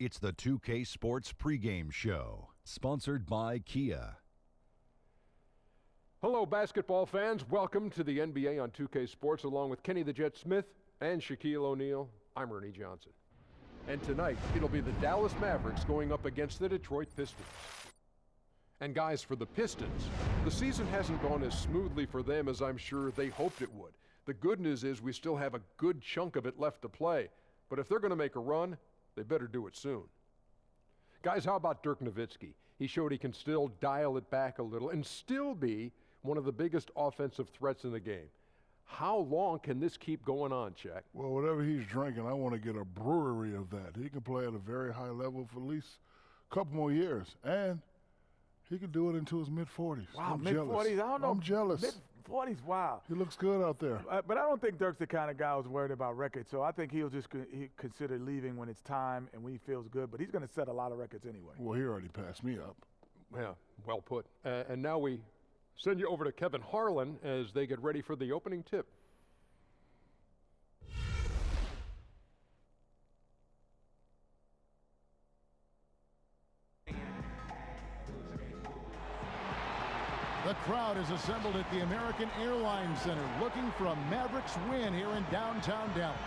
It's the 2K Sports pregame show, sponsored by Kia. Hello, basketball fans. Welcome to the NBA on 2K Sports, along with Kenny the Jet Smith and Shaquille O'Neal. I'm Ernie Johnson. And tonight, it'll be the Dallas Mavericks going up against the Detroit Pistons. And guys, for the Pistons, the season hasn't gone as smoothly for them as I'm sure they hoped it would. The good news is we still have a good chunk of it left to play. But if they're going to make a run, they better do it soon. Guys, how about Dirk Nowitzki? He showed he can still dial it back a little and still be one of the biggest offensive threats in the game. How long can this keep going on, Shaq? Well, whatever he's drinking, I want to get a brewery of that. He can play at a very high level for at least a couple more years. And he could do it into his mid-40s. Wow, I'm mid-40s? I don't know. I'm jealous. Mid-40s, wow. He looks good out there. But I don't think Dirk's the kind of guy who's worried about records, so I think he'll just consider leaving when it's time and when he feels good. But he's going to set a lot of records anyway. Well, he already passed me up. Yeah, well put. And now we send you over to Kevin Harlan as they get ready for the opening tip. The crowd is assembled at the American Airlines Center looking for a Mavericks win here in downtown Dallas.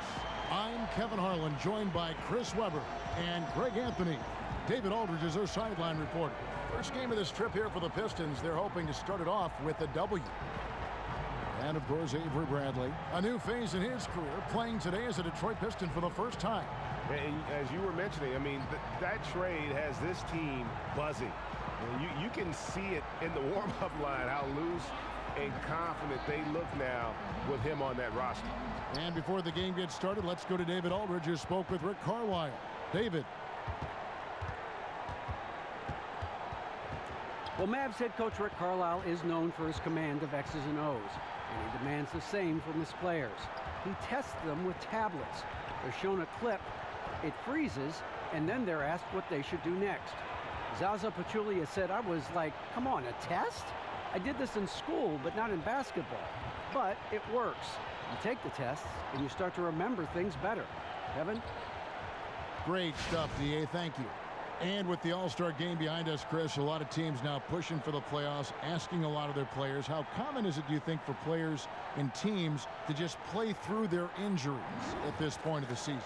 I'm Kevin Harlan, joined by Chris Webber and Greg Anthony. David Aldridge is our sideline reporter. First game of this trip here for the Pistons. They're hoping to start it off with a W. And, of course, Avery Bradley, a new phase in his career, playing today as a Detroit Piston for the first time. And as you were mentioning, I mean, that trade has this team buzzing. You can see it in the warm-up line, how loose and confident they look now with him on that roster. And before the game gets started, let's go to David Aldridge, who spoke with Rick Carlisle. David. Well, Mavs head coach Rick Carlisle is known for his command of X's and O's, and he demands the same from his players. He tests them with tablets. They're shown a clip, it freezes, and then they're asked what they should do next. Zaza Pachulia said, I was like, come on, a test? I did this in school, but not in basketball. But it works. You take the tests, and you start to remember things better. Kevin? Great stuff, DA. Thank you. And with the All-Star game behind us, Chris, a lot of teams now pushing for the playoffs, asking a lot of their players. How common is it, do you think, for players and teams to just play through their injuries at this point of the season?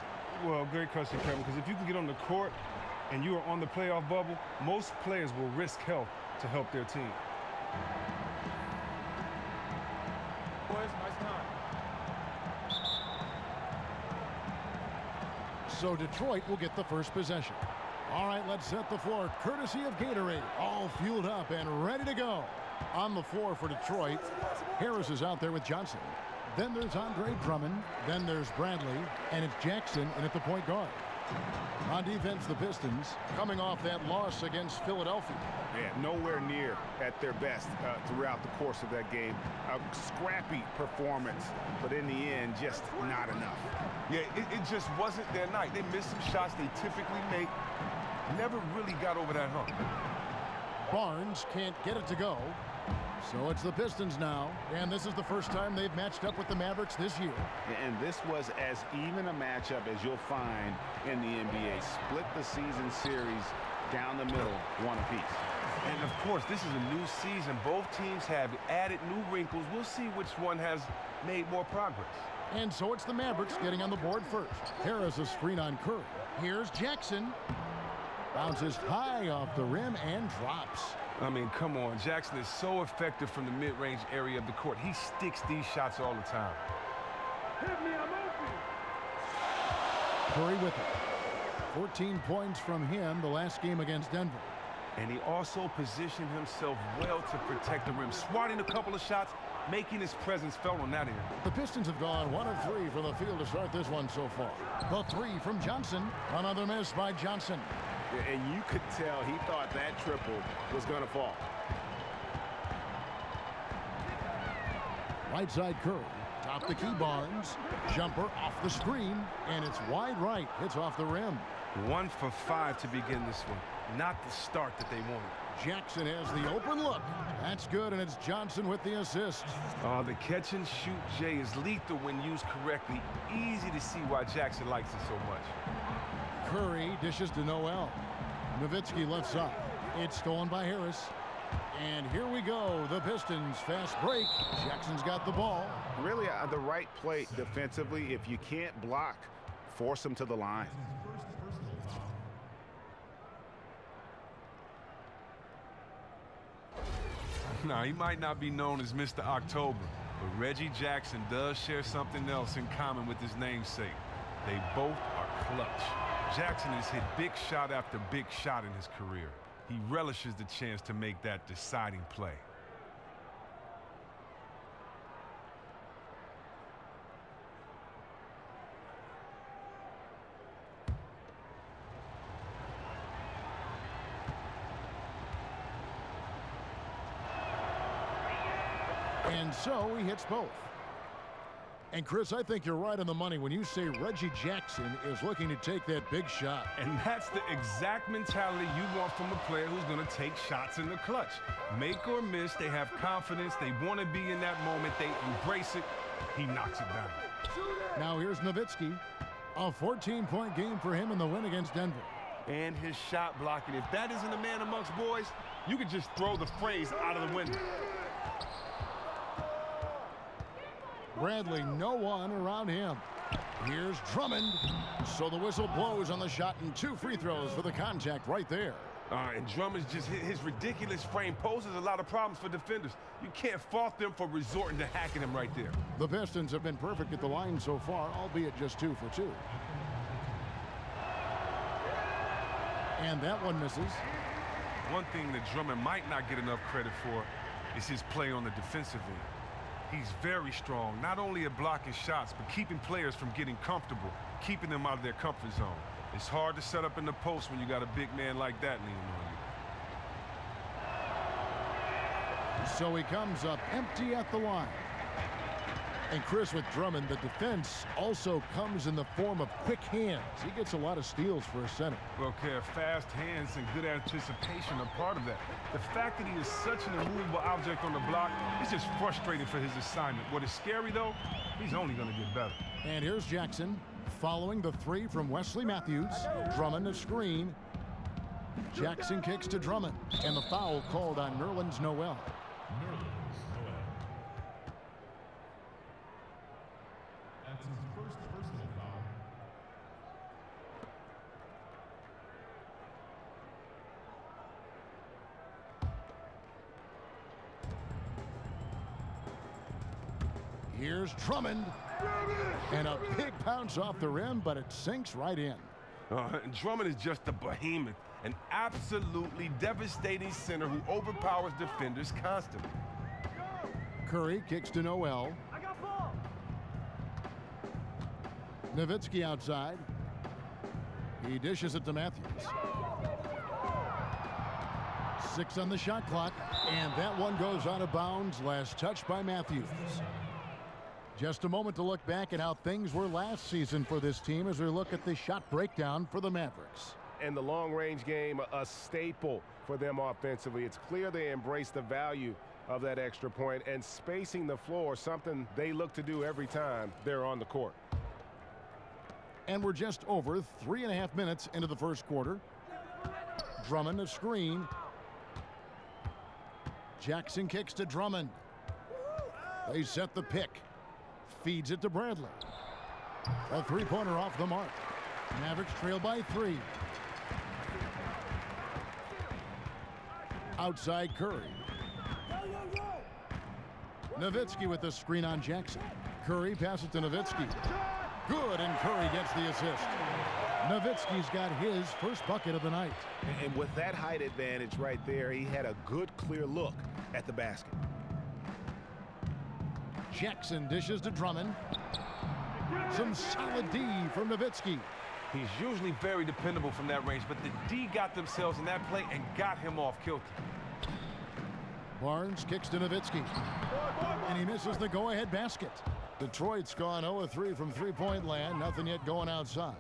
Well, great question, Kevin, because if you can get on the court and you are on the playoff bubble, most players will risk health to help their team. Boys, nice time. So Detroit will get the first possession. All right, let's set the floor, courtesy of Gatorade. All fueled up and ready to go. On the floor for Detroit, Harris is out there with Johnson. Then there's Andre Drummond. Then there's Bradley. And it's Jackson in at the point guard. On defense, the Pistons coming off that loss against Philadelphia. Yeah, nowhere near at their best throughout the course of that game. A scrappy performance, but in the end, just not enough. Yeah, it just wasn't their night. They missed some shots they typically make. Never really got over that hump. Barnes can't get it to go. So it's the Pistons now, and this is the first time they've matched up with the Mavericks this year. And this was as even a matchup as you'll find in the NBA. Split the season series down the middle, one apiece. And, of course, this is a new season. Both teams have added new wrinkles. We'll see which one has made more progress. And so it's the Mavericks getting on the board first. Harris a screen on Curry. Here's Jackson. Bounces high off the rim and drops. I mean, come on. Jackson is so effective from the mid-range area of the court. He sticks these shots all the time. Hit me, I'm open. Curry with it. 14 points from him the last game against Denver. And he also positioned himself well to protect the rim, swatting a couple of shots, making his presence felt on that end. The Pistons have gone 1 of 3 from the field to start this one so far. The 3 from Johnson. Another miss by Johnson. And you could tell he thought that triple was going to fall. Right side Curry. Top the key Barnes. Jumper off the screen. And it's wide right. Hits off the rim. 1 for 5 to begin this one. Not the start that they wanted. Jackson has the open look. That's good, and it's Johnson with the assist. The catch and shoot, Jay, is lethal when used correctly. Easy to see why Jackson likes it so much. Curry dishes to Noel. Nowitzki lifts up. It's stolen by Harris. And here we go. The Pistons fast break. Jackson's got the ball. Really the right play defensively. If you can't block, force them to the line. Now, he might not be known as Mr. October, but Reggie Jackson does share something else in common with his namesake. They both are clutch. Jackson has hit big shot after big shot in his career. He relishes the chance to make that deciding play. And so he hits both. And Chris, I think you're right on the money when you say Reggie Jackson is looking to take that big shot. And that's the exact mentality you want from a player who's going to take shots in the clutch. Make or miss, they have confidence. They want to be in that moment. They embrace it. He knocks it down. Now here's Nowitzki. A 14-point game for him in the win against Denver. And his shot blocking. If that isn't a man amongst boys, you could just throw the phrase out of the window. Bradley, no one around him. Here's Drummond. So the whistle blows on the shot and 2 free throws for the contact right there. And Drummond's just his ridiculous frame poses a lot of problems for defenders. You can't fault them for resorting to hacking him right there. The Pistons have been perfect at the line so far, albeit just 2 for 2. And that one misses. One thing that Drummond might not get enough credit for is his play on the defensive end. He's very strong, not only at blocking shots, but keeping players from getting comfortable, keeping them out of their comfort zone. It's hard to set up in the post when you got a big man like that leaning on you. So he comes up empty at the line. And Chris, with Drummond, the defense also comes in the form of quick hands. He gets a lot of steals for a center. Well, fast hands and good anticipation are part of that. The fact that he is such an immovable object on the block is just frustrating for his assignment. What is scary, though, he's only going to get better. And here's Jackson following the 3 from Wesley Matthews. Drummond a screen. Jackson kicks to Drummond. And the foul called on Nerlens Noel. Here's Drummond. And a big bounce off the rim, but it sinks right in. And Drummond is just a behemoth, an absolutely devastating center who overpowers defenders constantly. Curry kicks to Noel. Nowitzki outside. He dishes it to Matthews. 6 on the shot clock, and that one goes out of bounds. Last touch by Matthews. Just a moment to look back at how things were last season for this team as we look at the shot breakdown for the Mavericks. And the long-range game, a staple for them offensively. It's clear they embrace the value of that extra point, and spacing the floor, something they look to do every time they're on the court. And we're just over 3.5 minutes into the first quarter. Drummond a screen. Jackson kicks to Drummond. They set the pick. Feeds it to Bradley. A 3-pointer off the mark. Mavericks trail by 3. Outside Curry. Nowitzki with the screen on Jackson. Curry passes to Nowitzki. Good, and Curry gets the assist. Nowitzki's got his first bucket of the night. And with that height advantage right there, he had a good, clear look at the basket. Jackson dishes to Drummond. Some solid D from Nowitzki. He's usually very dependable from that range, but the D got themselves in that play and got him off kilter. Barnes kicks to Nowitzki. And he misses the go-ahead basket. Detroit's gone 0-3 from three-point land. Nothing yet going outside.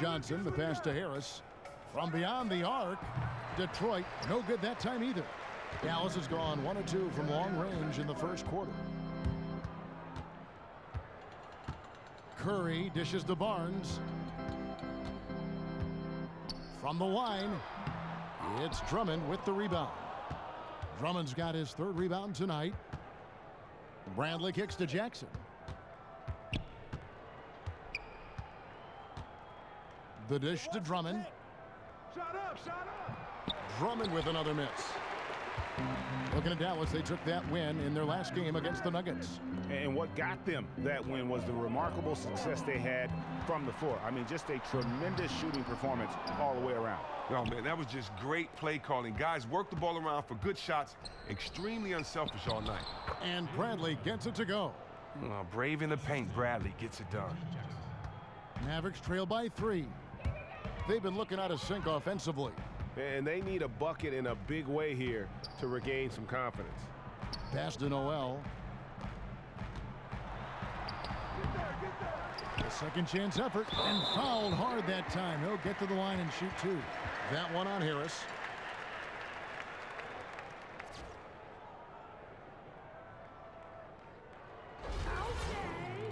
Johnson, the pass to Harris. From beyond the arc, Detroit, no good that time either. Dallas has gone 1 of 2 from long range in the first quarter. Curry dishes to Barnes. From the line, it's Drummond with the rebound. Drummond's got his 3rd rebound tonight. Bradley kicks to Jackson. The dish to Drummond. Shot up, shot up. Drummond with another miss. Looking at Dallas, they took that win in their last game against the Nuggets. And what got them that win was the remarkable success they had from the floor. I mean, just a tremendous shooting performance all the way around. Oh, man, that was just great play calling. Guys worked the ball around for good shots, extremely unselfish all night. And Bradley gets it to go. Oh, brave in the paint, Bradley gets it done. Mavericks trail by 3. They've been looking out of sync offensively. And they need a bucket in a big way here to regain some confidence. Pass to Noel. A second chance effort and fouled hard that time. He'll get to the line and shoot 2. That one on Harris.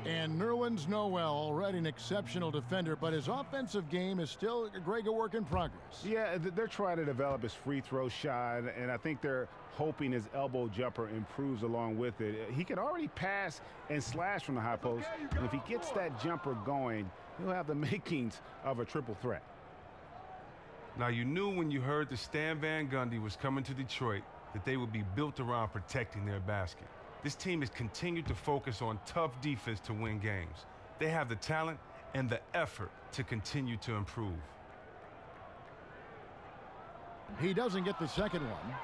And Nerlens Noel, already an exceptional defender, but his offensive game is still a work in progress. Yeah, they're trying to develop his free throw shot, and I think they're hoping his elbow jumper improves along with it. He can already pass and slash from the high post, and if he gets that jumper going, he'll have the makings of a triple threat. Now, you knew when you heard that Stan Van Gundy was coming to Detroit that they would be built around protecting their basket. This team has continued to focus on tough defense to win games. They have the talent and the effort to continue to improve. He doesn't get the second one.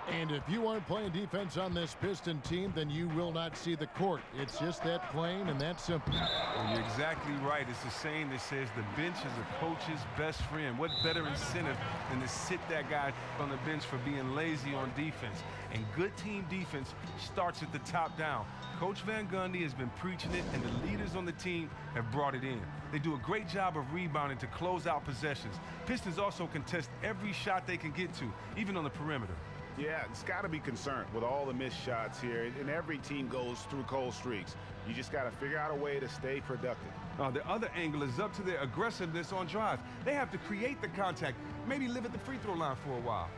And if you aren't playing defense on this Piston team, then you will not see the court. It's just that plain and that simple. Well, you're exactly right. It's a saying that says the bench is a coach's best friend. What better incentive than to sit that guy on the bench for being lazy on defense? And good team defense starts at the top down. Coach Van Gundy has been preaching it, and the leaders on the team have brought it in. They do a great job of rebounding to close out possessions. Pistons also contest every shot they can get to, even on the perimeter. Yeah, it's got to be concerned with all the missed shots here, and every team goes through cold streaks. You just got to figure out a way to stay productive. The other angle is up to their aggressiveness on drives. They have to create the contact, maybe live at the free throw line for a while.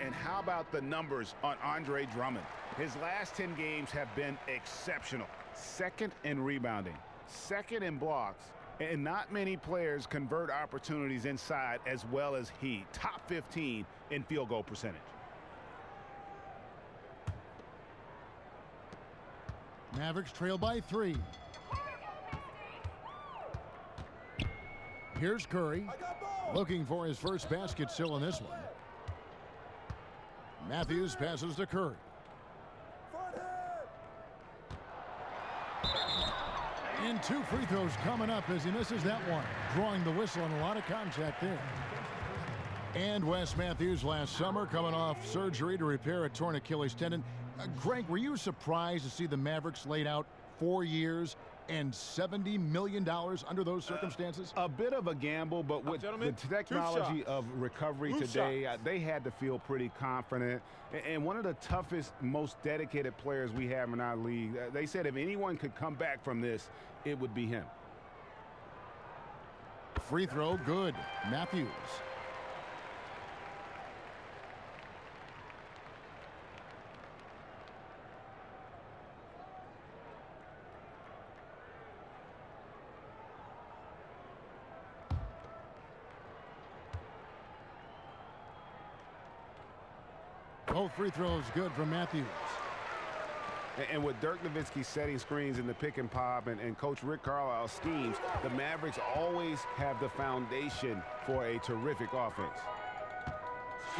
And how about the numbers on Andre Drummond? His last 10 games have been exceptional. 2nd in rebounding, 2nd in blocks, and not many players convert opportunities inside as well as he. Top 15 in field goal percentage. Mavericks trail by 3. Here's Curry, looking for his first basket still in this one. Matthews passes to Curry. And 2 free throws coming up as he misses that one, drawing the whistle and a lot of contact there. And Wes Matthews last summer coming off surgery to repair a torn Achilles tendon. Greg, were you surprised to see the Mavericks laid out 4 years and $70 million under those circumstances? A bit of a gamble, but with the technology of recovery today, they had to feel pretty confident. And one of the toughest, most dedicated players we have in our league, they said if anyone could come back from this, it would be him. Free throw, good. Matthews. Both free throws good from Matthews. And with Dirk Nowitzki setting screens in the pick and pop and Coach Rick Carlisle's schemes, the Mavericks always have the foundation for a terrific offense.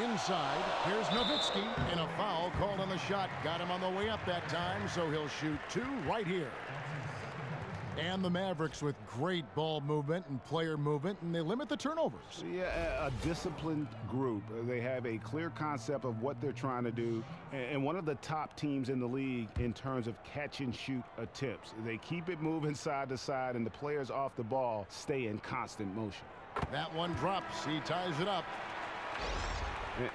Inside, here's Nowitzki, and a foul called on the shot. Got him on the way up that time, so he'll shoot 2 right here. And the Mavericks with great ball movement and player movement, and they limit the turnovers. Yeah, a disciplined group. They have a clear concept of what they're trying to do, and one of the top teams in the league in terms of catch-and-shoot attempts. They keep it moving side to side, and the players off the ball stay in constant motion. That one drops. He ties it up.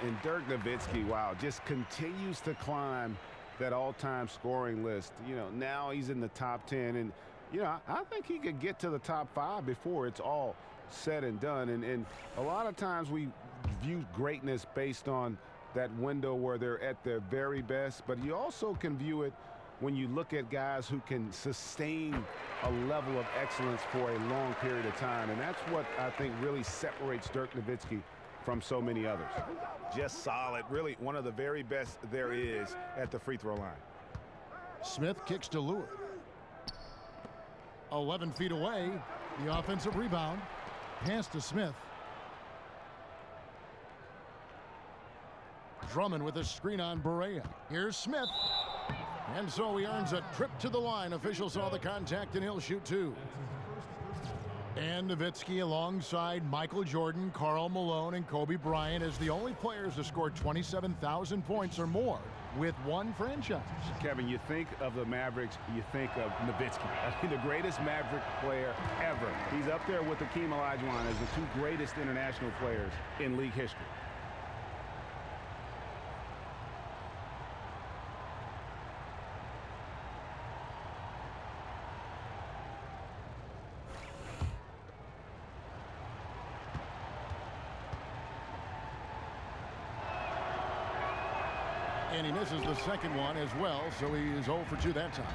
And Dirk Nowitzki, wow, just continues to climb that all-time scoring list. You know, now he's in the top 10, and You know, I think he could get to the top 5 before it's all said and done. And a lot of times we view greatness based on that window where they're at their very best, but you also can view it when you look at guys who can sustain a level of excellence for a long period of time. And that's what I think really separates Dirk Nowitzki from so many others. Just solid, really one of the very best there is at the free throw line. Smith kicks to Lure. 11 feet away, the offensive rebound. Pass to Smith. Drummond with a screen on Barea. Here's Smith. And so he earns a trip to the line. Official saw the contact, and he'll shoot 2. And Nowitzki alongside Michael Jordan, Karl Malone, and Kobe Bryant as the only players to score 27,000 points or more with one franchise. Kevin, you think of the Mavericks, you think of Nowitzki. I mean, the greatest Maverick player ever. He's up there with Hakeem Olajuwon as the 2 greatest international players in league history. And he misses the second one as well, so he is 0 for 2 that time.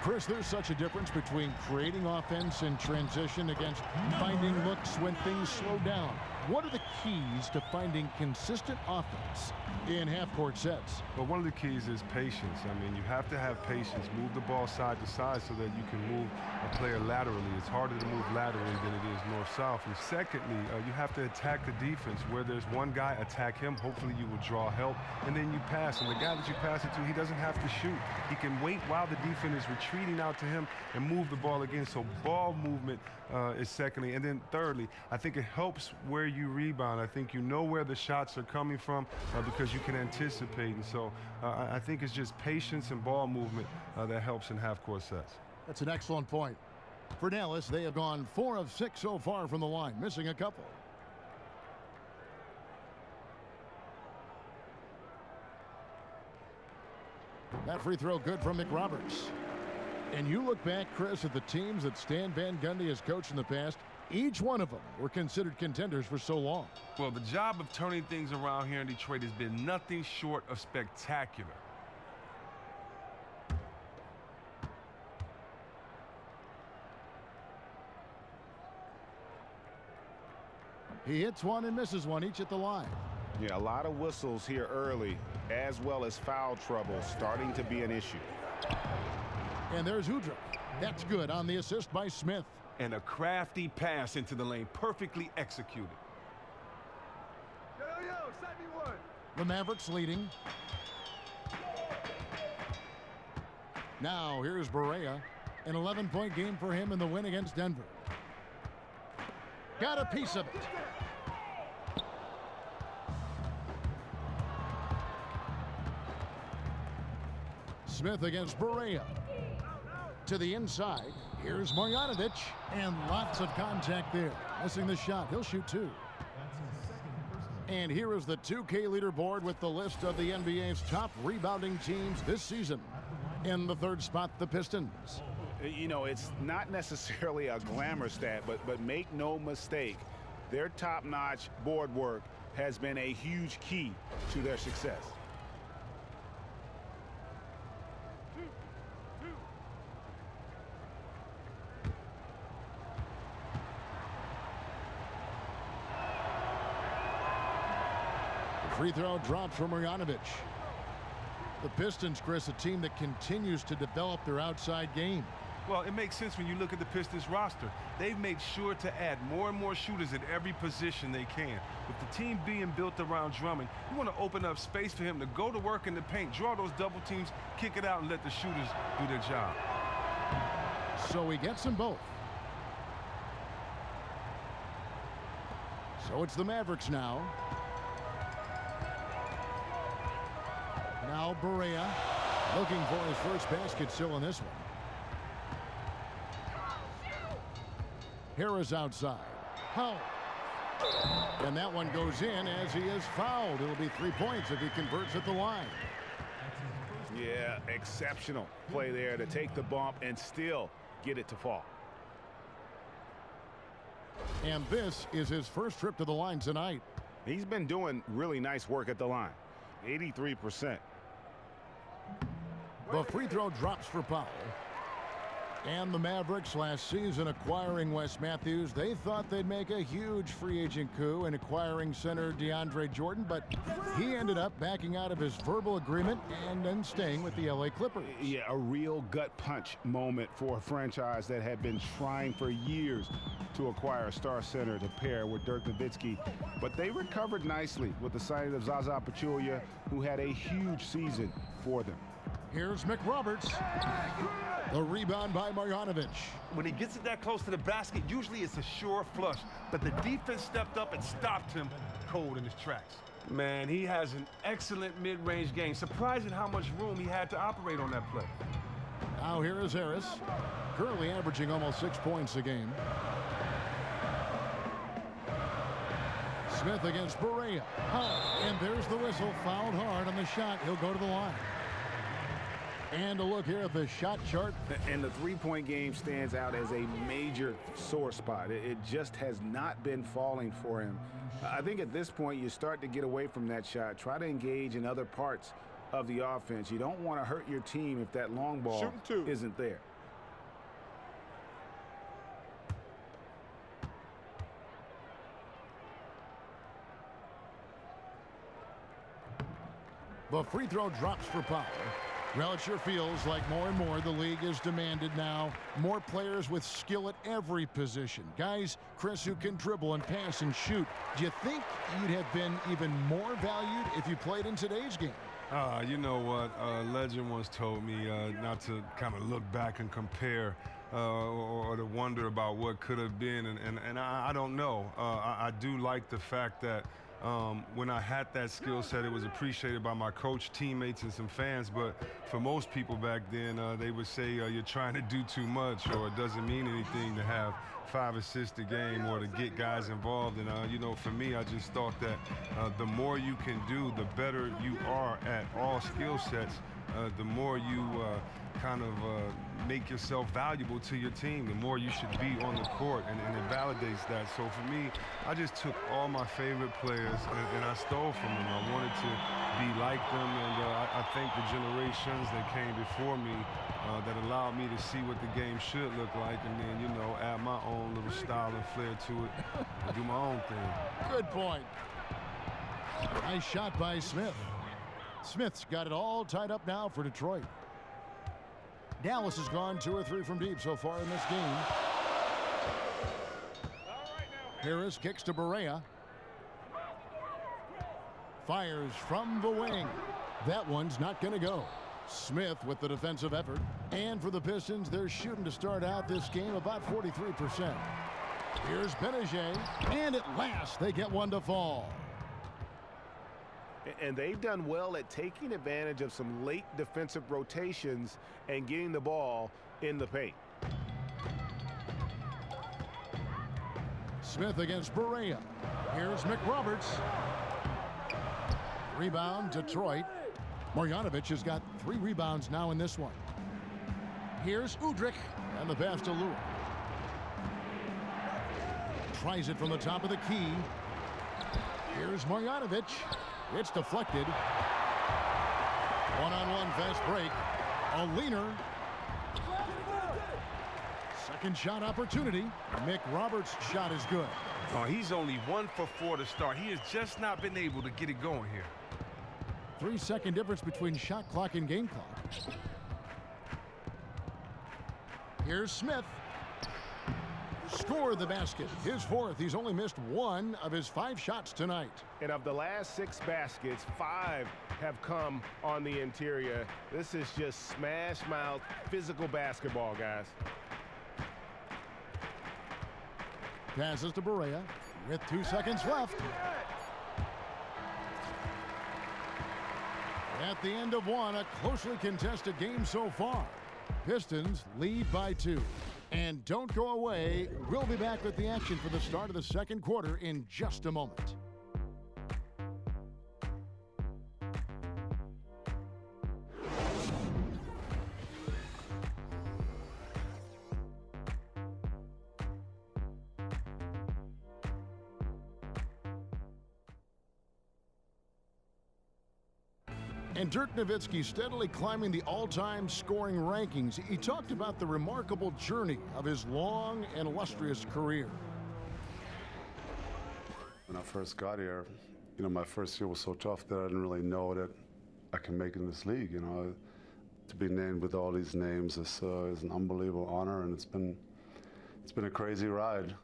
Chris, there's such a difference between creating offense and transition against finding looks when things slow down. What are the keys to finding consistent offense in half-court sets? Well, one of the keys is patience. I mean, you have to have patience. Move the ball side to side so that you can move a player laterally. It's harder to move laterally than it is north-south. And secondly, you have to attack the defense. Where there's one guy, attack him. Hopefully you will draw help, and then you pass. And the guy that you pass it to, he doesn't have to shoot. He can wait while the defense is retreating out to him and move the ball again. So ball movement is secondly. And then thirdly, I think it helps where you rebound. I think you know where the shots are coming from because you can anticipate. And so I think it's just patience and ball movement that helps in half-court sets. That's an excellent point. For Dallas, they have gone 4 of 6 so far from the line, missing a couple. That free throw good from McRoberts. And you look back, Chris, at the teams that Stan Van Gundy has coached in the past, each one of them were considered contenders for so long. Well, the job of turning things around here in Detroit has been nothing short of spectacular. He hits one and misses one, each at the line. Yeah, a lot of whistles here early, as well as foul trouble starting to be an issue. And there's Udrih. That's good on the assist by Smith. And a crafty pass into the lane, perfectly executed. The Mavericks leading. Now here's Barea. An 11-point game for him in the win against Denver. Got a piece of it. Smith against Barea. To the inside. Here's Marjanovic. And lots of contact there. Missing the shot. He'll shoot 2. And here is the 2K leaderboard with the list of the NBA's top rebounding teams this season. In the 3rd spot, the Pistons. You know, it's not necessarily a glamour stat, but make no mistake, their top-notch board work has been a huge key to their success. Free throw drops from Marjanovic. The Pistons, Chris, a team that continues to develop their outside game. Well, it makes sense when you look at the Pistons roster. They've made sure to add more and more shooters at every position they can. With the team being built around Drummond, you want to open up space for him to go to work in the paint, draw those double teams, kick it out, and let the shooters do their job. So he gets them both. So it's the Mavericks now. Now Barea looking for his first basket still in this one. Harris outside. Foul. And that one goes in as he is fouled. It'll be 3 points if he converts at the line. Yeah, exceptional play there to take the bump and still get it to fall. And this is his first trip to the line tonight. He's been doing really nice work at the line. 83%. The free throw drops for Powell. And the Mavericks last season acquiring Wes Matthews, they thought they'd make a huge free agent coup in acquiring center DeAndre Jordan, but he ended up backing out of his verbal agreement and then staying with the LA Clippers. Yeah, a real gut punch moment for a franchise that had been trying for years to acquire a star center to pair with Dirk Nowitzki. But they recovered nicely with the signing of Zaza Pachulia, who had a huge season for them. Here's McRoberts. The rebound by Marjanovic. When he gets it that close to the basket, usually it's a sure flush. But the defense stepped up and stopped him cold in his tracks. Man, he has an excellent mid-range game. Surprising how much room he had to operate on that play. Now here is Harris, currently averaging almost 6 points a game. Smith against Barea. And there's the whistle. Fouled hard on the shot. He'll go to the line. And a look here at the shot chart. And the three-point game stands out as a major sore spot. It just has not been falling for him. I think at this point you start to get away from that shot. Try to engage in other parts of the offense. You don't want to hurt your team if that long ball isn't there. The free throw drops for Powell. Well, it sure feels like more and more the league is demanded now. More players with skill at every position. Guys, Chris, who can dribble and pass and shoot. Do you think you'd have been even more valued if you played in today's game? You know what? A legend once told me not to kind of look back and compare or to wonder about what could have been. And I don't know. I do like the fact that when I had that skill set, it was appreciated by my coach, teammates, and some fans. But for most people back then, they would say you're trying to do too much, or it doesn't mean anything to have 5 assists a game or to get guys involved. And, you know, for me, I just thought that the more you can do, the better you are at all skill sets, the more you kind of make yourself valuable to your team, the more you should be on the court, and it validates that. So for me, I just took all my favorite players and I stole from them. I wanted to be like them, and I thank the generations that came before me that allowed me to see what the game should look like, and then, you know, add my own little style and flair to it and do my own thing. Good point. Nice shot by Smith. Smith's got it all tied up now for Detroit. Dallas has gone 2 or 3 from deep so far in this game. Harris kicks to Barea. Fires from the wing. That one's not going to go. Smith with the defensive effort. And for the Pistons, they're shooting to start out this game about 43%. Here's Benajay. And at last, they get one to fall. And they've done well at taking advantage of some late defensive rotations and getting the ball in the paint. Smith against Barea. Here's McRoberts. Rebound, Detroit. Marjanovic has got 3 rebounds now in this one. Here's Udrich, and the pass to Lua. Tries it from the top of the key. Here's Marjanovic. It's deflected. One-on-one fast break. A leaner. Second shot opportunity. McRoberts' shot is good. Oh, he's only 1 for 4 to start. He has just not been able to get it going here. 3-second difference between shot clock and game clock. Here's Smith. Score the basket. His 4th. He's only missed 1 of his 5 shots tonight. And of the last 6 baskets, 5 have come on the interior. This is just smash mouth physical basketball, guys. Passes to Barea with 2 seconds left. At the end of 1, a closely contested game so far. Pistons lead by 2. And don't go away. We'll be back with the action for the start of the second quarter in just a moment. And Dirk Nowitzki steadily climbing the all-time scoring rankings. He talked about the remarkable journey of his long and illustrious career. When I first got here, my first year was so tough that I didn't really know that I can make it in this league. To be named with all these names is an unbelievable honor, and it's been a crazy ride.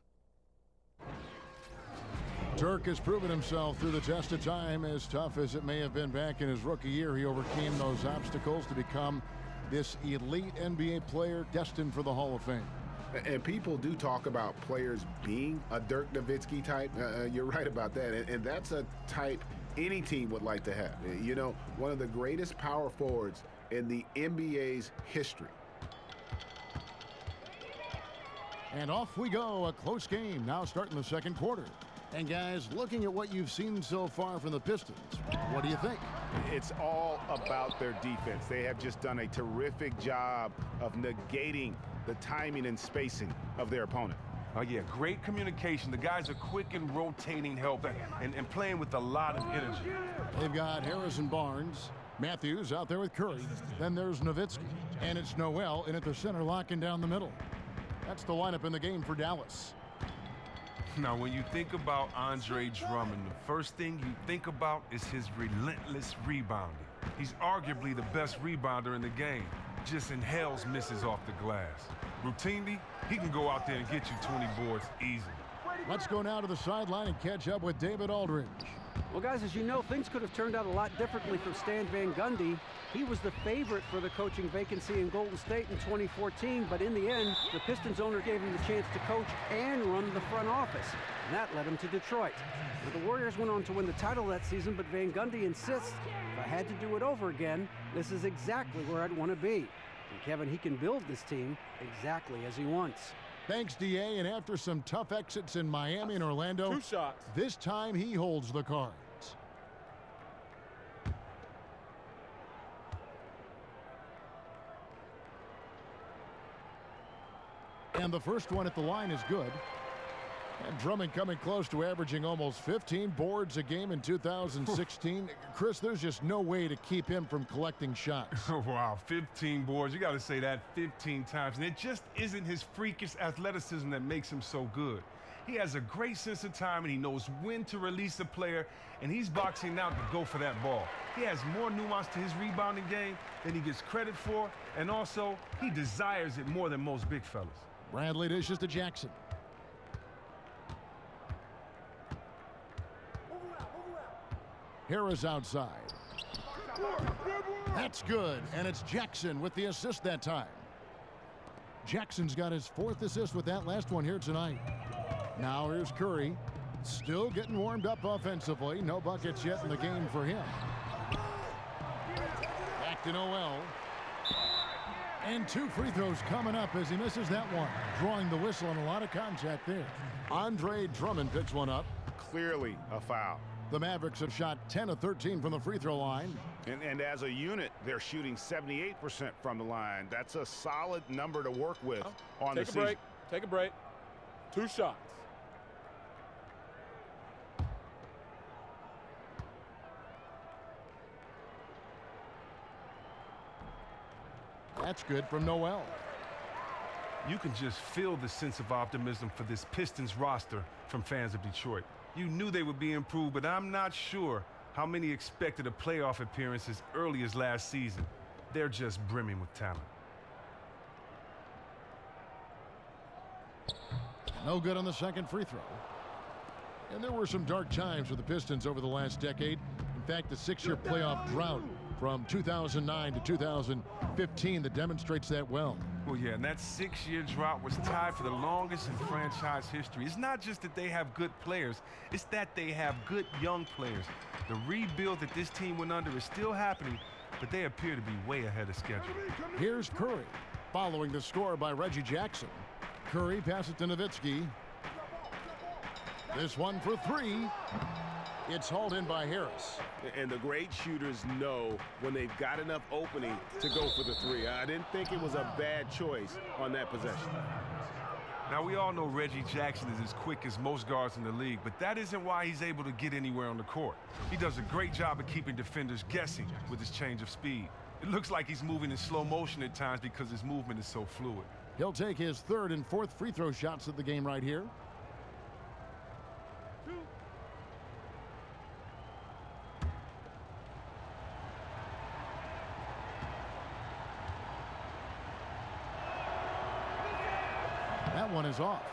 Dirk has proven himself through the test of time. As tough as it may have been back in his rookie year, he overcame those obstacles to become this elite NBA player destined for the Hall of Fame. And people do talk about players being a Dirk Nowitzki type. You're right about that. And that's a type any team would like to have. One of the greatest power forwards in the NBA's history. And off we go. A close game now starting the second quarter. And guys, looking at what you've seen so far from the Pistons, what do you think? It's all about their defense. They have just done a terrific job of negating the timing and spacing of their opponent. Oh, yeah, great communication. The guys are quick and rotating help and playing with a lot of energy. They've got Harris and Barnes. Matthews out there with Curry. Then there's Nowitzki. And it's Noel in at the center, locking down the middle. That's the lineup in the game for Dallas. Now, when you think about Andre Drummond, the first thing you think about is his relentless rebounding. He's arguably the best rebounder in the game. Just inhales misses off the glass. Routinely, he can go out there and get you 20 boards easily. Let's go now to the sideline and catch up with David Aldridge. Well, guys, as you know, things could have turned out a lot differently for Stan Van Gundy. He was the favorite for the coaching vacancy in Golden State in 2014, but in the end, the Pistons owner gave him the chance to coach and run the front office, and that led him to Detroit. Now, the Warriors went on to win the title that season, but Van Gundy insists, if I had to do it over again, this is exactly where I'd want to be. And Kevin, he can build this team exactly as he wants. Thanks, D.A., and after some tough exits in Miami and Orlando, 2 shots. This time he holds the cards. And the first one at the line is good. And Drummond coming close to averaging almost 15 boards a game in 2016. Chris, there's just no way to keep him from collecting shots. Wow, 15 boards. You got to say that 15 times. And it just isn't his freakish athleticism that makes him so good. He has a great sense of time, and he knows when to release a player, and he's boxing out to go for that ball. He has more nuance to his rebounding game than he gets credit for, and also, he desires it more than most big fellas. Bradley dishes to Jackson. Harris outside. That's good, and it's Jackson with the assist that time. Jackson's got his 4th assist with that last one here tonight. Now here's Curry, still getting warmed up offensively. No buckets yet in the game for him. Back to Noel. And 2 free throws coming up as he misses that one. Drawing the whistle and a lot of contact there. Andre Drummond picks one up. Clearly a foul. The Mavericks have shot 10 of 13 from the free throw line. And as a unit, they're shooting 78% from the line. That's a solid number to work with on the season. Take a break. 2 shots. That's good from Noel. You can just feel the sense of optimism for this Pistons roster from fans of Detroit. You knew they would be improved, but I'm not sure how many expected a playoff appearance as early as last season. They're just brimming with talent. No good on the second free throw. And there were some dark times for the Pistons over the last decade. In fact, the 6-year playoff drought from 2009 to 2015 that demonstrates that well. Well, yeah, and that 6-year drought was tied for the longest in franchise history. It's not just that they have good players, it's that they have good young players. The rebuild that this team went under is still happening, but they appear to be way ahead of schedule. Here's Curry, following the score by Reggie Jackson. Curry passes to Nowitzki. This one for 3. It's hauled in by Harris. And the great shooters know when they've got enough opening to go for the 3. I didn't think it was a bad choice on that possession. Now, we all know Reggie Jackson is as quick as most guards in the league, but that isn't why he's able to get anywhere on the court. He does a great job of keeping defenders guessing with his change of speed. It looks like he's moving in slow motion at times because his movement is so fluid. He'll take his third and fourth free throw shots of the game right here. That one is off.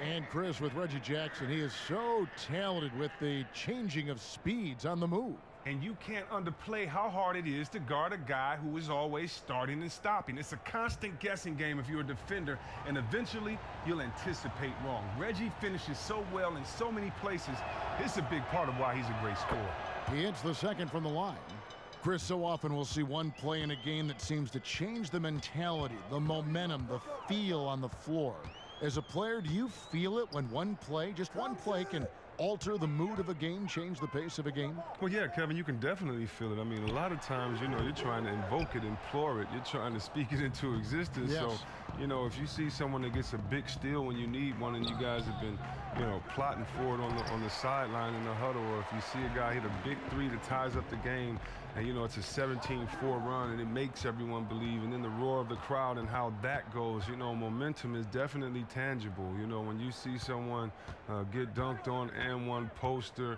And Chris, with Reggie Jackson, he is so talented with the changing of speeds on the move. And you can't underplay how hard it is to guard a guy who is always starting and stopping. It's a constant guessing game if you're a defender, and eventually you'll anticipate wrong. Reggie finishes so well in so many places. It's a big part of why he's a great scorer. He hits the second from the line. Chris, so often we'll see one play in a game that seems to change the mentality, the momentum, the feel on the floor. As a player, do you feel it when one play, just one play, can alter the mood of a game, change the pace of a game? Well, yeah, Kevin, you can definitely feel it. I mean, a lot of times, you know, you're trying to invoke it, implore it. You're trying to speak it into existence. Yes. So, you know, if you see someone that gets a big steal when you need one, and you guys have been, you know, plotting for it on the sideline in the huddle, or if you see a guy hit a big three that ties up the game, and, you know, it's a 17-4 run, and it makes everyone believe, and then the roar of the crowd and how that goes, you know, momentum is definitely tangible. You know, when you see someone get dunked on and one poster,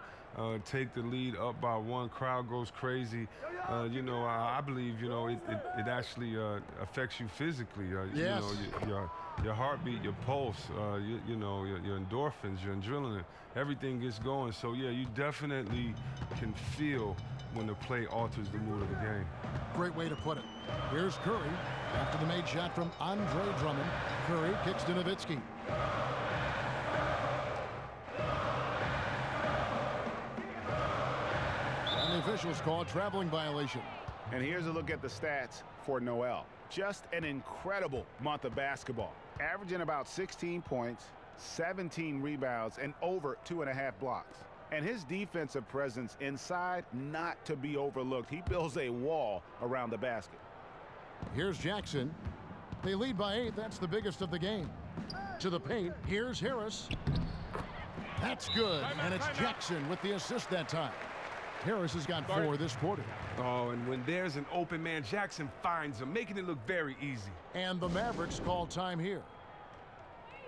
take the lead up by one, crowd goes crazy. You know, I believe, you know, it actually affects you physically. Yes. You know, your heartbeat, your pulse, you know, your endorphins, your adrenaline, everything gets going. So, yeah, you definitely can feel when the play alters the mood of the game. Great way to put it. Here's Curry after the made shot from Andre Drummond. Curry kicks to Nowitzki. And the officials call a traveling violation. And here's a look at the stats for Noel. Just an incredible month of basketball. Averaging about 16 points, 17 rebounds, and over 2.5 blocks. And his defensive presence inside, not to be overlooked. He builds a wall around the basket. Here's Jackson. They lead by 8. That's the biggest of the game. To the paint. Here's Harris. That's good. And it's Jackson with the assist that time. Harris has got 4 this quarter. Oh, and when there's an open man, Jackson finds him, making it look very easy. And the Mavericks call time here.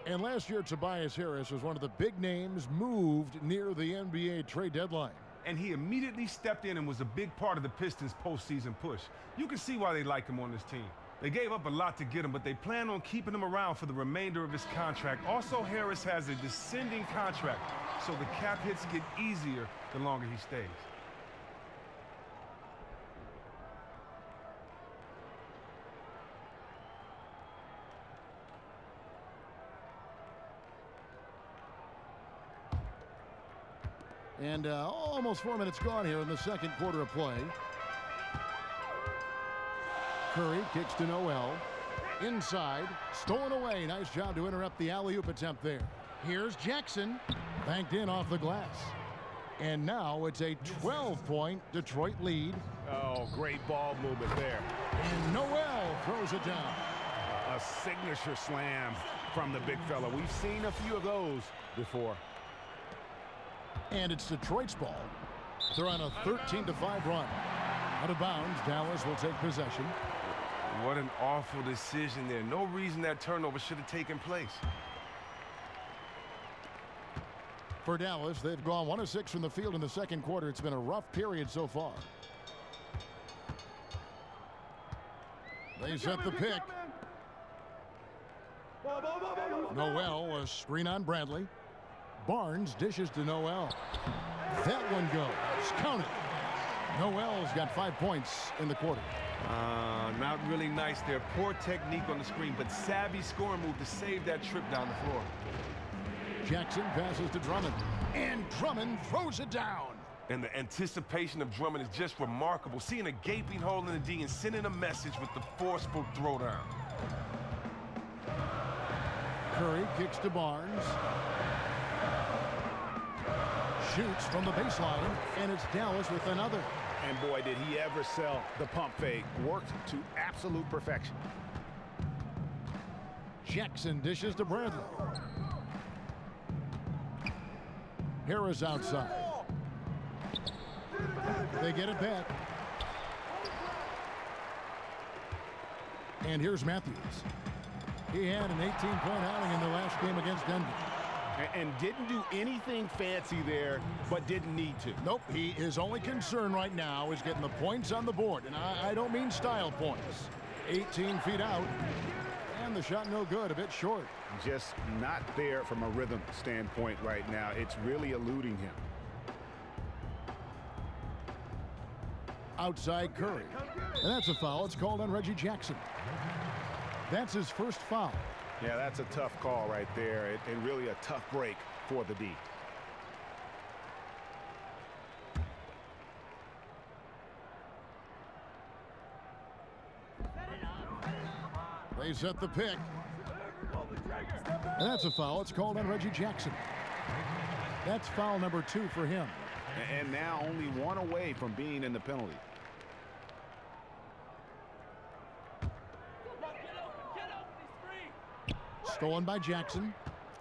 And last year, Tobias Harris was one of the big names moved near the NBA trade deadline. And he immediately stepped in and was a big part of the Pistons' postseason push. You can see why they like him on this team. They gave up a lot to get him, but they plan on keeping him around for the remainder of his contract. Also, Harris has a descending contract, so the cap hits get easier the longer he stays. And almost 4 minutes gone here in the second quarter of play. Curry kicks to Noel. Inside, stolen away. Nice job to interrupt the alley-oop attempt there. Here's Jackson, banked in off the glass. And now it's a 12-point Detroit lead. Oh, great ball movement there. And Noel throws it down. A signature slam from the big fella. We've seen a few of those before. And it's Detroit's ball. They're on a 13-5 run. Out of bounds, Dallas will take possession. What an awful decision there. No reason that turnover should have taken place. For Dallas, they've gone 1 of 6 from the field in the second quarter. It's been a rough period so far. They set the pick. Noel, a screen on Bradley. Barnes dishes to Noel. That one goes. Count it. Noel's got 5 points in the quarter. Not really nice there. Poor technique on the screen, but savvy scoring move to save that trip down the floor. Jackson passes to Drummond. And Drummond throws it down. And the anticipation of Drummond is just remarkable. Seeing a gaping hole in the D and sending a message with the forceful throwdown. Curry kicks to Barnes. Shoots from the baseline, and it's Dallas with another. And boy, did he ever sell the pump fake. Worked to absolute perfection. Jackson dishes to Bradley. Harris outside. They get it back. And here's Matthews. He had an 18-point outing in the last game against Denver. And didn't do anything fancy there, but didn't need to. Nope, his only concern right now is getting the points on the board. And I don't mean style points. 18 feet out, and the shot no good, a bit short. Just not there from a rhythm standpoint right now. It's really eluding him. Outside Curry. And that's a foul. It's called on Reggie Jackson. That's his first foul. Yeah, that's a tough call right there, and really a tough break for the D. They set the pick. And that's a foul. It's called on Reggie Jackson. That's foul number 2 for him. And now only one away from being in the penalty. Stolen by Jackson.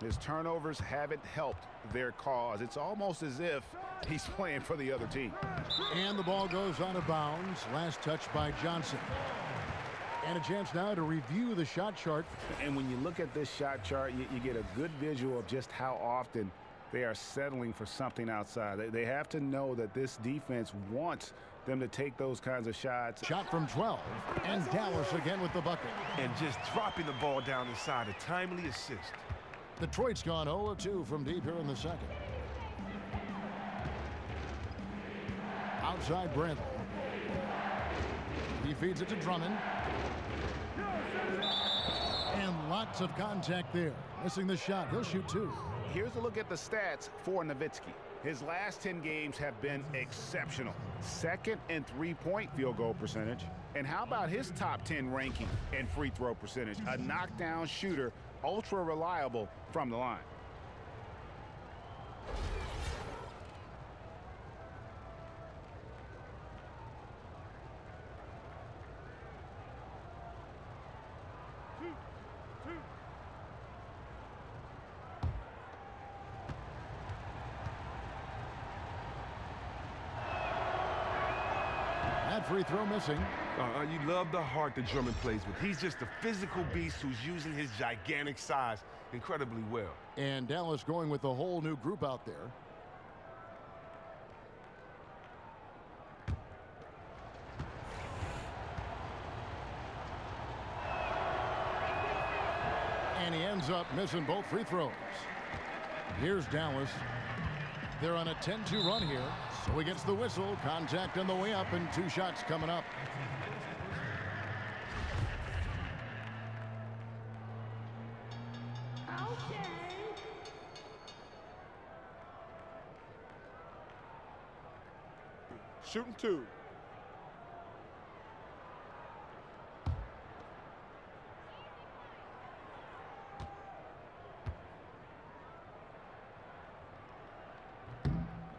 His turnovers haven't helped their cause. It's almost as if he's playing for the other team. And the ball goes out of bounds. Last touch by Johnson. And a chance now to review the shot chart. And when you look at this shot chart, you get a good visual of just how often they are settling for something outside. They have to know that this defense wants them to take those kinds of shots. Shot from 12, and Dallas again with the bucket. And just dropping the ball down inside, a timely assist. Detroit's gone 0-2 from deep here in the second. Outside Bradley. He feeds it to Drummond. And lots of contact there. Missing the shot. He'll shoot 2. Here's a look at the stats for Nowitzki. His last 10 games have been exceptional. Second in three-point field goal percentage. And how about his top 10 ranking in free throw percentage? A knockdown shooter, ultra reliable from the line. Free throw missing. You love the heart that Drummond plays with. He's just a physical beast who's using his gigantic size incredibly well. And Dallas going with a whole new group out there. And he ends up missing both free throws. Here's Dallas. They're on a 10-2 run here. So he gets the whistle. Contact on the way up, and 2 shots coming up. Shooting 2.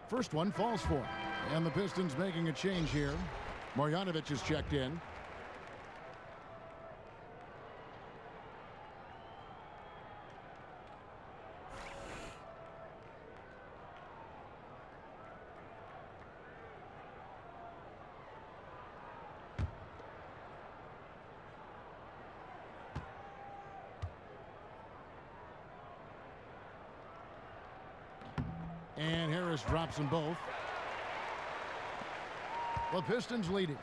First one falls for him. And the Pistons making a change here. Marjanovic is checked in. And Harris drops them both. The Pistons leading.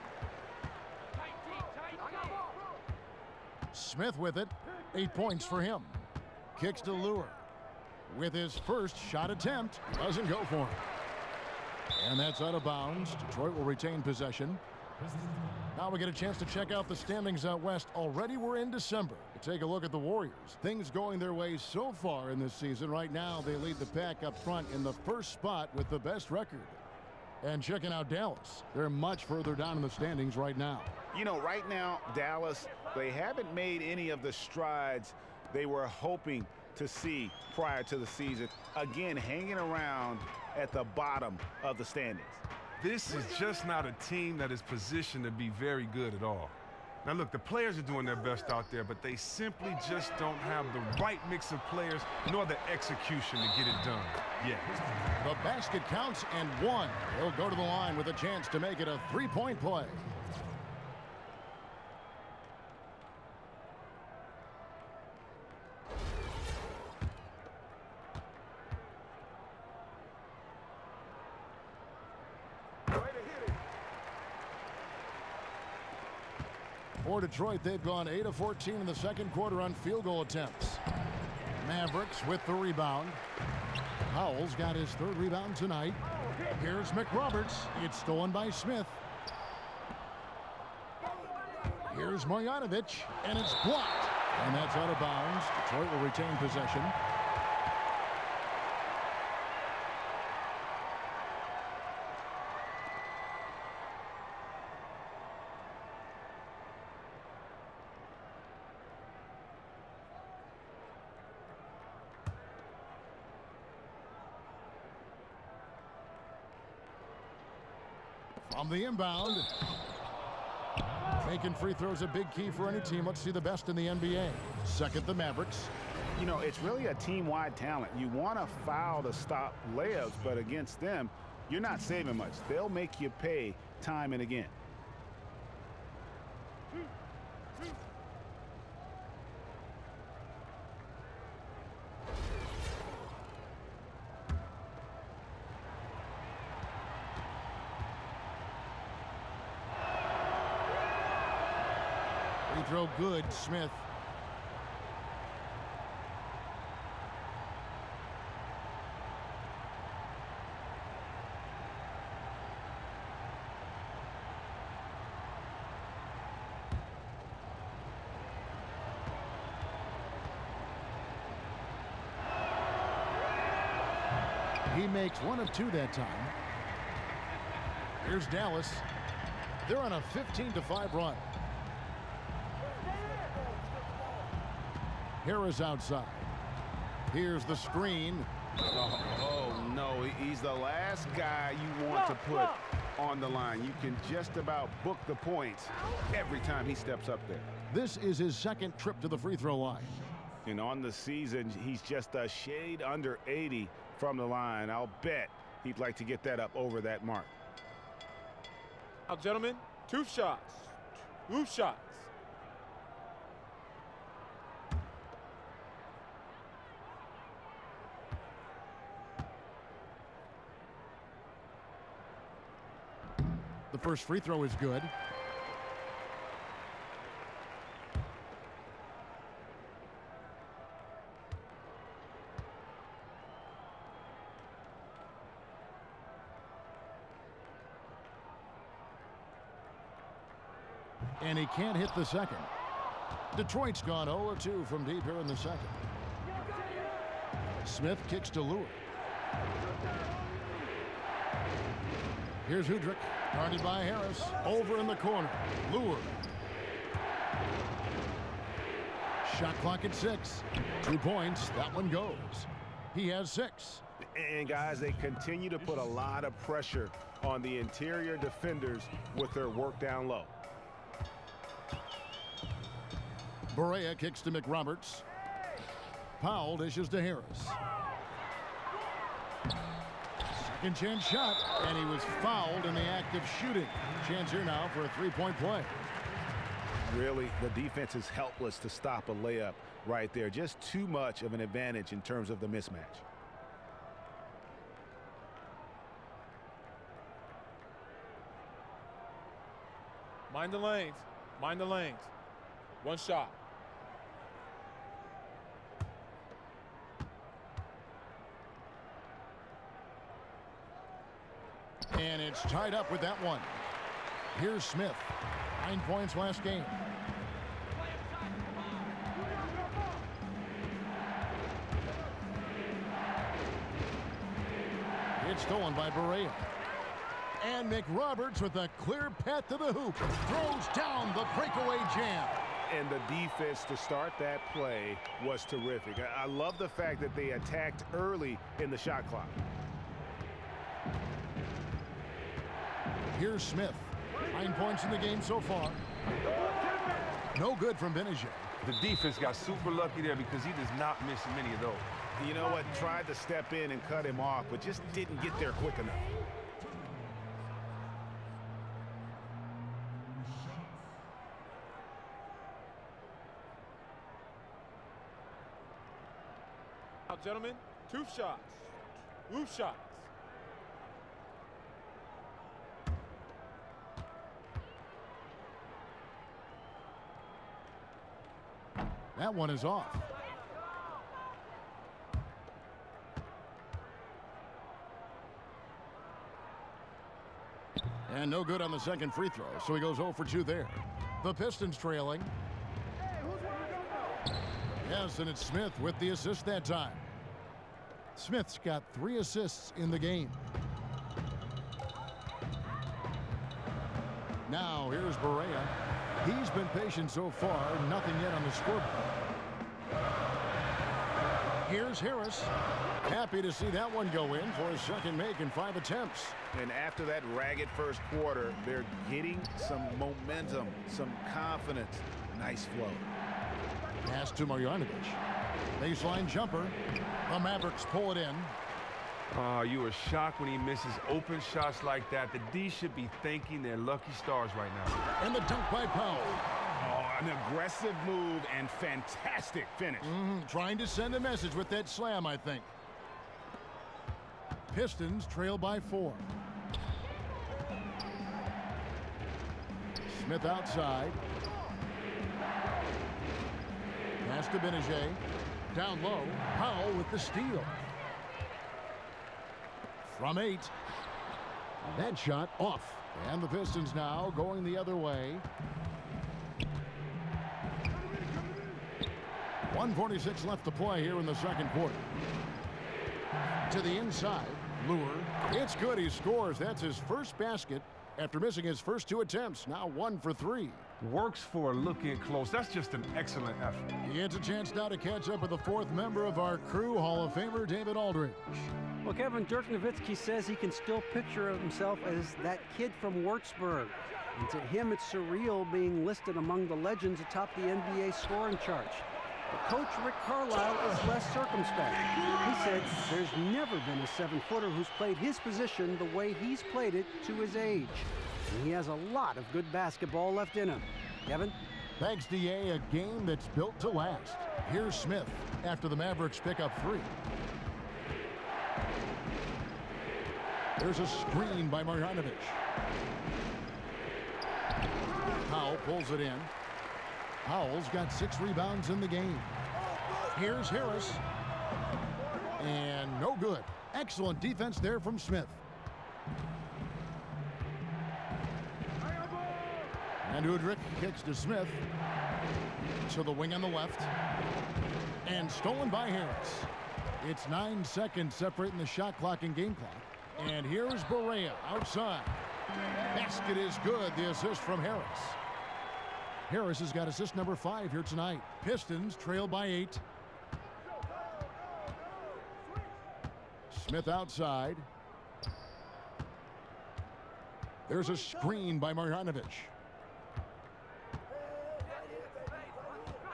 Smith with it. 8 points for him. Kicks to Lure. With his first shot attempt. Doesn't go for him. And that's out of bounds. Detroit will retain possession. Now we get a chance to check out the standings out west. Already we're in December. To take a look at the Warriors. Things going their way so far in this season. Right now they lead the pack up front in the first spot with the best record. And checking out Dallas. They're much further down in the standings right now. You know, right now, Dallas, they haven't made any of the strides they were hoping to see prior to the season. Again, hanging around at the bottom of the standings. This is just not a team that is positioned to be very good at all. Now, look, the players are doing their best out there, but they simply just don't have the right mix of players nor the execution to get it done yet. The basket counts and one. He'll go to the line with a chance to make it a three-point play. For Detroit, they've gone 8 of 14 in the second quarter on field goal attempts. Mavericks with the rebound. Powell's got his third rebound tonight. Here's McRoberts. It's stolen by Smith. Here's Marjanovic, and it's blocked. And that's out of bounds. Detroit will retain possession. On the inbound. Making free throws a big key for any team. Let's see the best in the NBA. Second, the Mavericks. You know, it's really a team-wide talent. You want to foul to stop layups, but against them, you're not saving much. They'll make you pay time and again. Free throw good, Smith. He makes one of two that time. Here's Dallas. They're on a 15-5 run. Harris outside. Here's the screen. Oh, no, he's the last guy you want to put on the line. You can just about book the points every time he steps up there. This is his second trip to the free throw line. And on the season, he's just a shade under 80 from the line. I'll bet he'd like to get that up over that mark. Now, gentlemen, two shots. Two shots. The first free throw is good. And he can't hit the second. Detroit's gone 0-2 from deep here in the second. Smith kicks to Lure. Here's Hudrick, guarded by Harris. Over in the corner, Lure. Shot clock at 6. 2 points, that one goes. He has 6. And guys, they continue to put a lot of pressure on the interior defenders with their work down low. Barea kicks to McRoberts. Powell dishes to Harris. Second chance shot, and he was fouled in the act of shooting. Chance here now for a three-point play. Really, the defense is helpless to stop a layup right there. Just too much of an advantage in terms of the mismatch. Mind the lanes. Mind the lanes. One shot. And it's tied up with that one. Here's Smith. 9 points last game. It's stolen by Barea. And McRoberts with a clear path to the hoop. Throws down the breakaway jam. And the defense to start that play was terrific. I love the fact that they attacked early in the shot clock. Here's Smith. 9 points in the game so far. No good from Benijay. The defense got super lucky there because he does not miss many of those. You know what? Tried to step in and cut him off, but just didn't get there quick enough. Now, gentlemen, 2 shots. Roof shots. That one is off. And no good on the second free throw, so he goes 0 for 2 there. The Pistons trailing. Yes, and it's Smith with the assist that time. Smith's got 3 assists in the game. Now here's Barea. He's been patient so far, nothing yet on the scoreboard. Here's Harris. Happy to see that one go in for his second make in 5 attempts. And after that ragged first quarter, they're getting some momentum, some confidence. Nice flow. Pass to Marjanovic. Baseline jumper. The Mavericks pull it in. You were shocked when he misses open shots like that. The D should be thanking their lucky stars right now. And the dunk by Powell. Oh, an aggressive move and fantastic finish. Trying to send a message with that slam, I think. Pistons trail by 4. Smith outside. Pass to Benijay. Down low. Powell with the steal. From 8. That shot off. And the Pistons now going the other way. 1:46 left to play here in the second quarter. To the inside. Lure. It's good. He scores. That's his first basket after missing his first 2 attempts. Now 1 for 3. Works for looking close. That's just an excellent effort. He gets a chance now to catch up with the 4th member of our crew, Hall of Famer David Aldridge. Well, Kevin, Dirk Nowitzki says he can still picture himself as that kid from Würzburg. And to him, it's surreal being listed among the legends atop the NBA scoring chart. But Coach Rick Carlisle is less circumspect. He said there's never been a 7-footer who's played his position the way he's played it to his age. And he has a lot of good basketball left in him. Kevin? Thanks, DA. A game that's built to last. Here's Smith after the Mavericks pick up 3. There's a screen by Marjanovic. Powell pulls it in. Powell's got 6 rebounds in the game. Here's Harris. And no good. Excellent defense there from Smith. And Udrich kicks to Smith. To the wing on the left. And stolen by Harris. It's 9 seconds separating the shot clock and game clock. And here's Barea outside. Basket is good. The assist from Harris. Harris has got assist number 5 here tonight. Pistons trail by 8. Smith outside. There's a screen by Marjanovic.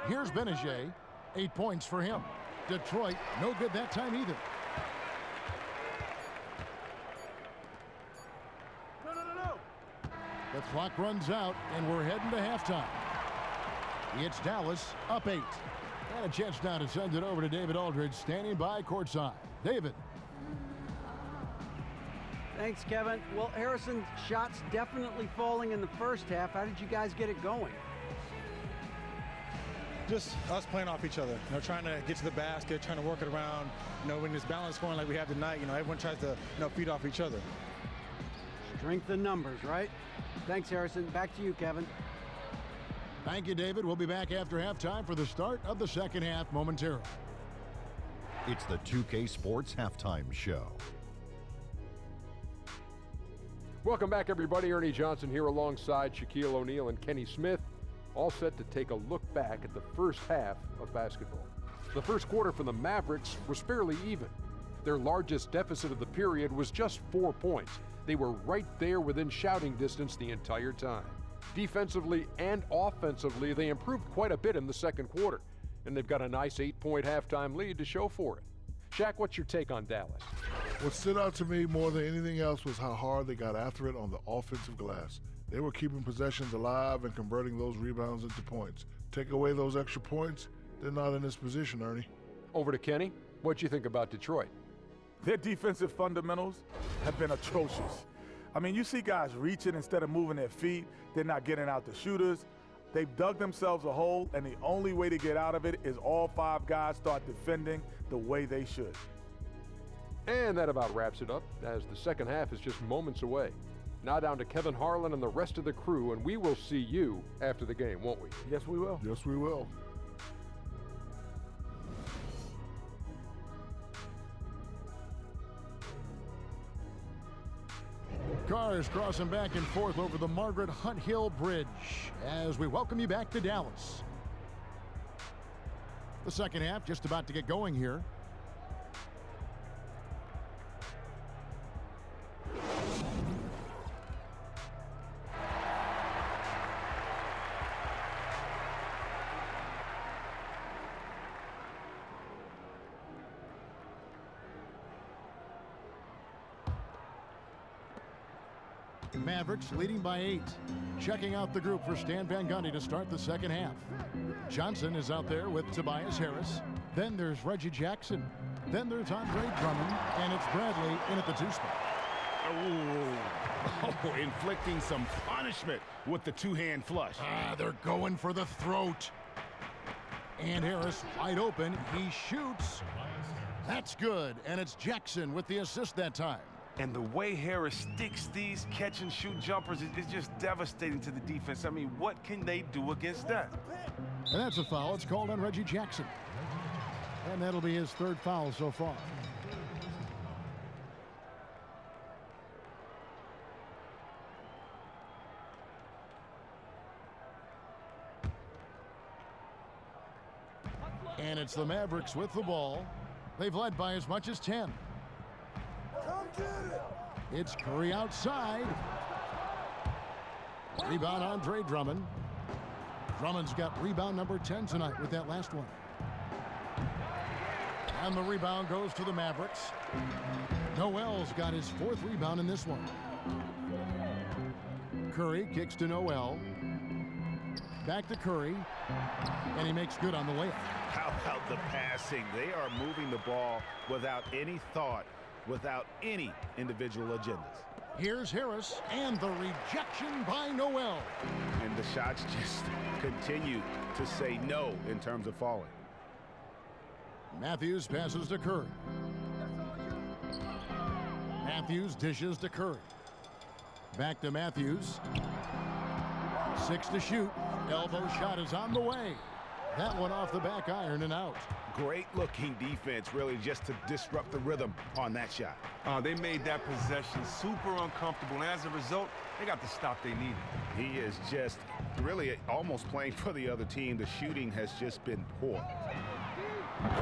Here's Benijay. 8 points for him. Detroit, no good that time either. The clock runs out, and we're heading to halftime. It's Dallas up 8. And a chance now to send it over to David Aldridge, standing by courtside. David. Thanks, Kevin. Well, Harrison's shots definitely falling in the first half. How did you guys get it going? Just us playing off each other, trying to get to the basket, trying to work it around. When it's balanced scoring like we have tonight, everyone tries to, feed off each other. Strength in numbers, right? Thanks, Harrison. Back to you, Kevin. Thank you, David. We'll be back after halftime for the start of the second half momentarily. It's the 2K Sports Halftime Show. Welcome back, everybody. Ernie Johnson here alongside Shaquille O'Neal and Kenny Smith, all set to take a look back at the first half of basketball. The first quarter for the Mavericks was fairly even. Their largest deficit of the period was just 4 points. They were right there within shouting distance the entire time. Defensively and offensively, they improved quite a bit in the second quarter, and they've got a nice 8-point halftime lead to show for it. Shaq, what's your take on Dallas? What stood out to me more than anything else was how hard they got after it on the offensive glass. They were keeping possessions alive and converting those rebounds into points. Take away those extra points, they're not in this position, Ernie. Over to Kenny. What'd you think about Detroit? Their defensive fundamentals have been atrocious. I mean, you see guys reaching instead of moving their feet. They're not getting out the shooters. They've dug themselves a hole, and the only way to get out of it is all 5 guys start defending the way they should. And that about wraps it up, as the second half is just moments away. Now down to Kevin Harlan and the rest of the crew, and we will see you after the game, won't we? Yes, we will. Yes, we will. Cars crossing back and forth over the Margaret Hunt Hill Bridge as we welcome you back to Dallas. The second half just about to get going here. Mavericks leading by 8. Checking out the group for Stan Van Gundy to start the second half. Johnson is out there with Tobias Harris. Then there's Reggie Jackson. Then there's Andre Drummond. And it's Bradley in at the 2 spot. Oh, inflicting some punishment with the 2-hand flush. They're going for the throat. And Harris wide open. He shoots. That's good. And it's Jackson with the assist that time. And the way Harris sticks these catch-and-shoot jumpers is just devastating to the defense. I mean, what can they do against that? And that's a foul. It's called on Reggie Jackson. And that'll be his 3rd foul so far. And it's the Mavericks with the ball. They've led by as much as 10. It's Curry outside. Rebound Andre Drummond. Drummond's got rebound number 10 tonight with that last one. And the rebound goes to the Mavericks. Noel's got his 4th rebound in this one. Curry kicks to Noel. Back to Curry. And he makes good on the layup. How about the passing? They are moving the ball without any thought, without any individual agendas. Here's Harris, and the rejection by Noel. And the shots just continue to say no in terms of falling. Matthews passes to Curry. Matthews dishes to Curry. Back to Matthews. 6 to shoot. Elbow shot is on the way. That one off the back iron and out. Great looking defense, really, just to disrupt the rhythm on that shot. They made that possession super uncomfortable, and as a result, they got the stop they needed. He is just really almost playing for the other team. The shooting has just been poor.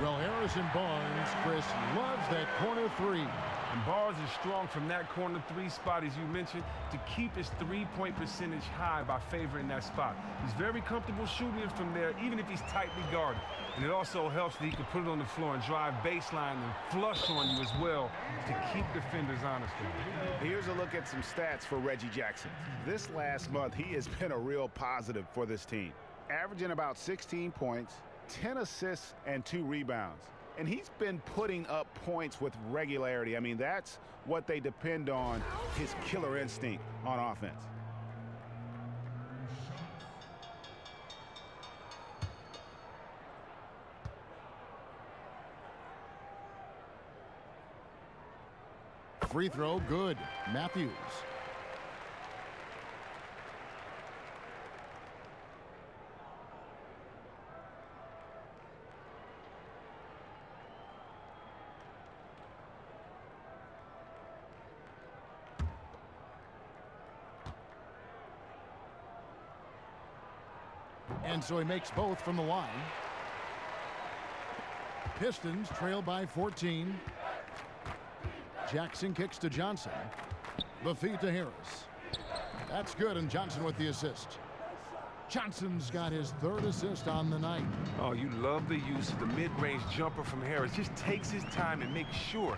Well, Harrison Barnes, Chris, loves that corner 3. And Barnes is strong from that corner 3 spot, as you mentioned, to keep his 3-point percentage high by favoring that spot. He's very comfortable shooting it from there, even if he's tightly guarded. And it also helps that he can put it on the floor and drive baseline and flush on you as well to keep defenders honest with him. Here's a look at some stats for Reggie Jackson. This last month, he has been a real positive for this team, averaging about 16 points, 10 assists, and 2 rebounds. And he's been putting up points with regularity. I mean, that's what they depend on, his killer instinct on offense. Free throw, good. Matthews. And so he makes both from the line. Pistons trail by 14. Jackson kicks to Johnson. The feed to Harris. That's good, and Johnson with the assist. Johnson's got his 3rd assist on the night. Oh, you love the use of the mid-range jumper from Harris. Just takes his time and makes sure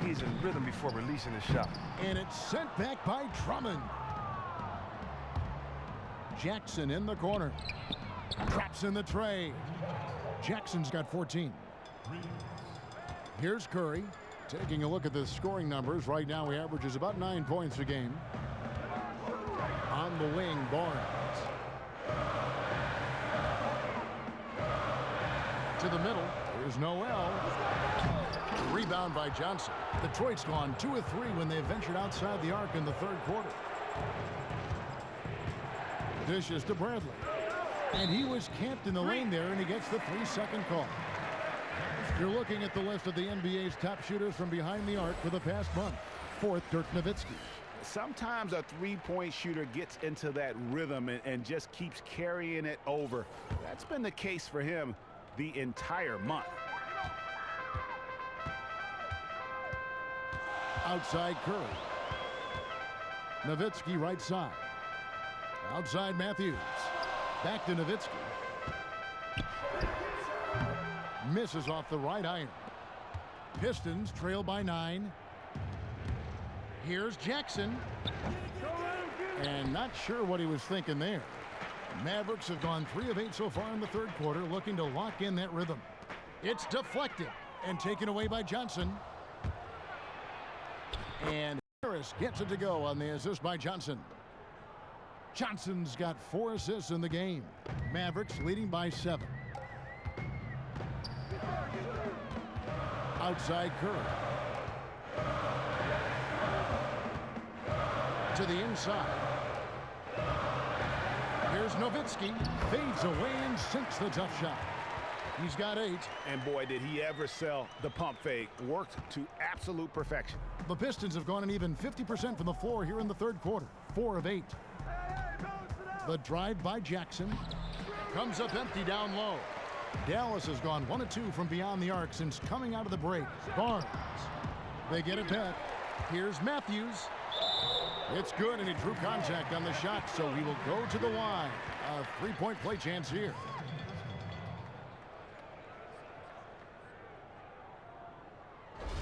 he's in rhythm before releasing the shot. And it's sent back by Drummond. Jackson in the corner. Traps in the tray. Jackson's got 14. Here's Curry. Taking a look at the scoring numbers. Right now he averages about 9 points a game. On the wing, Barnes. To the middle. Here's Noel. Rebound by Johnson. Detroit's gone 2 of 3 when they ventured outside the arc in the 3rd quarter. Dishes to Bradley. And he was camped in the lane there, and he gets the 3-second call. You're looking at the list of the NBA's top shooters from behind the arc for the past month. 4th, Dirk Nowitzki. Sometimes a three-point shooter gets into that rhythm and just keeps carrying it over. That's been the case for him the entire month. Outside Curry. Nowitzki right side. Outside Matthews. Back to Nowitzki. Misses off the right iron. Pistons trail by 9. Here's Jackson. And not sure what he was thinking there. Mavericks have gone 3 of 8 so far in the 3rd quarter, looking to lock in that rhythm. It's deflected and taken away by Johnson. And Harris gets it to go on the assist by Johnson. Johnson's got 4 assists in the game. Mavericks leading by 7. Outside Curry. To the inside. Here's Nowitzki. Fades away and sinks the tough shot. He's got 8. And boy, did he ever sell the pump fake. Worked to absolute perfection. The Pistons have gone an even 50% from the floor here in the 3rd quarter. 4 of 8. The drive by Jackson. Comes up empty down low. Dallas has gone 1 of 2 from beyond the arc since coming out of the break. Barnes. They get it back. Here's Matthews. It's good, and he drew contact on the shot, so he will go to the line. A 3-point play chance here.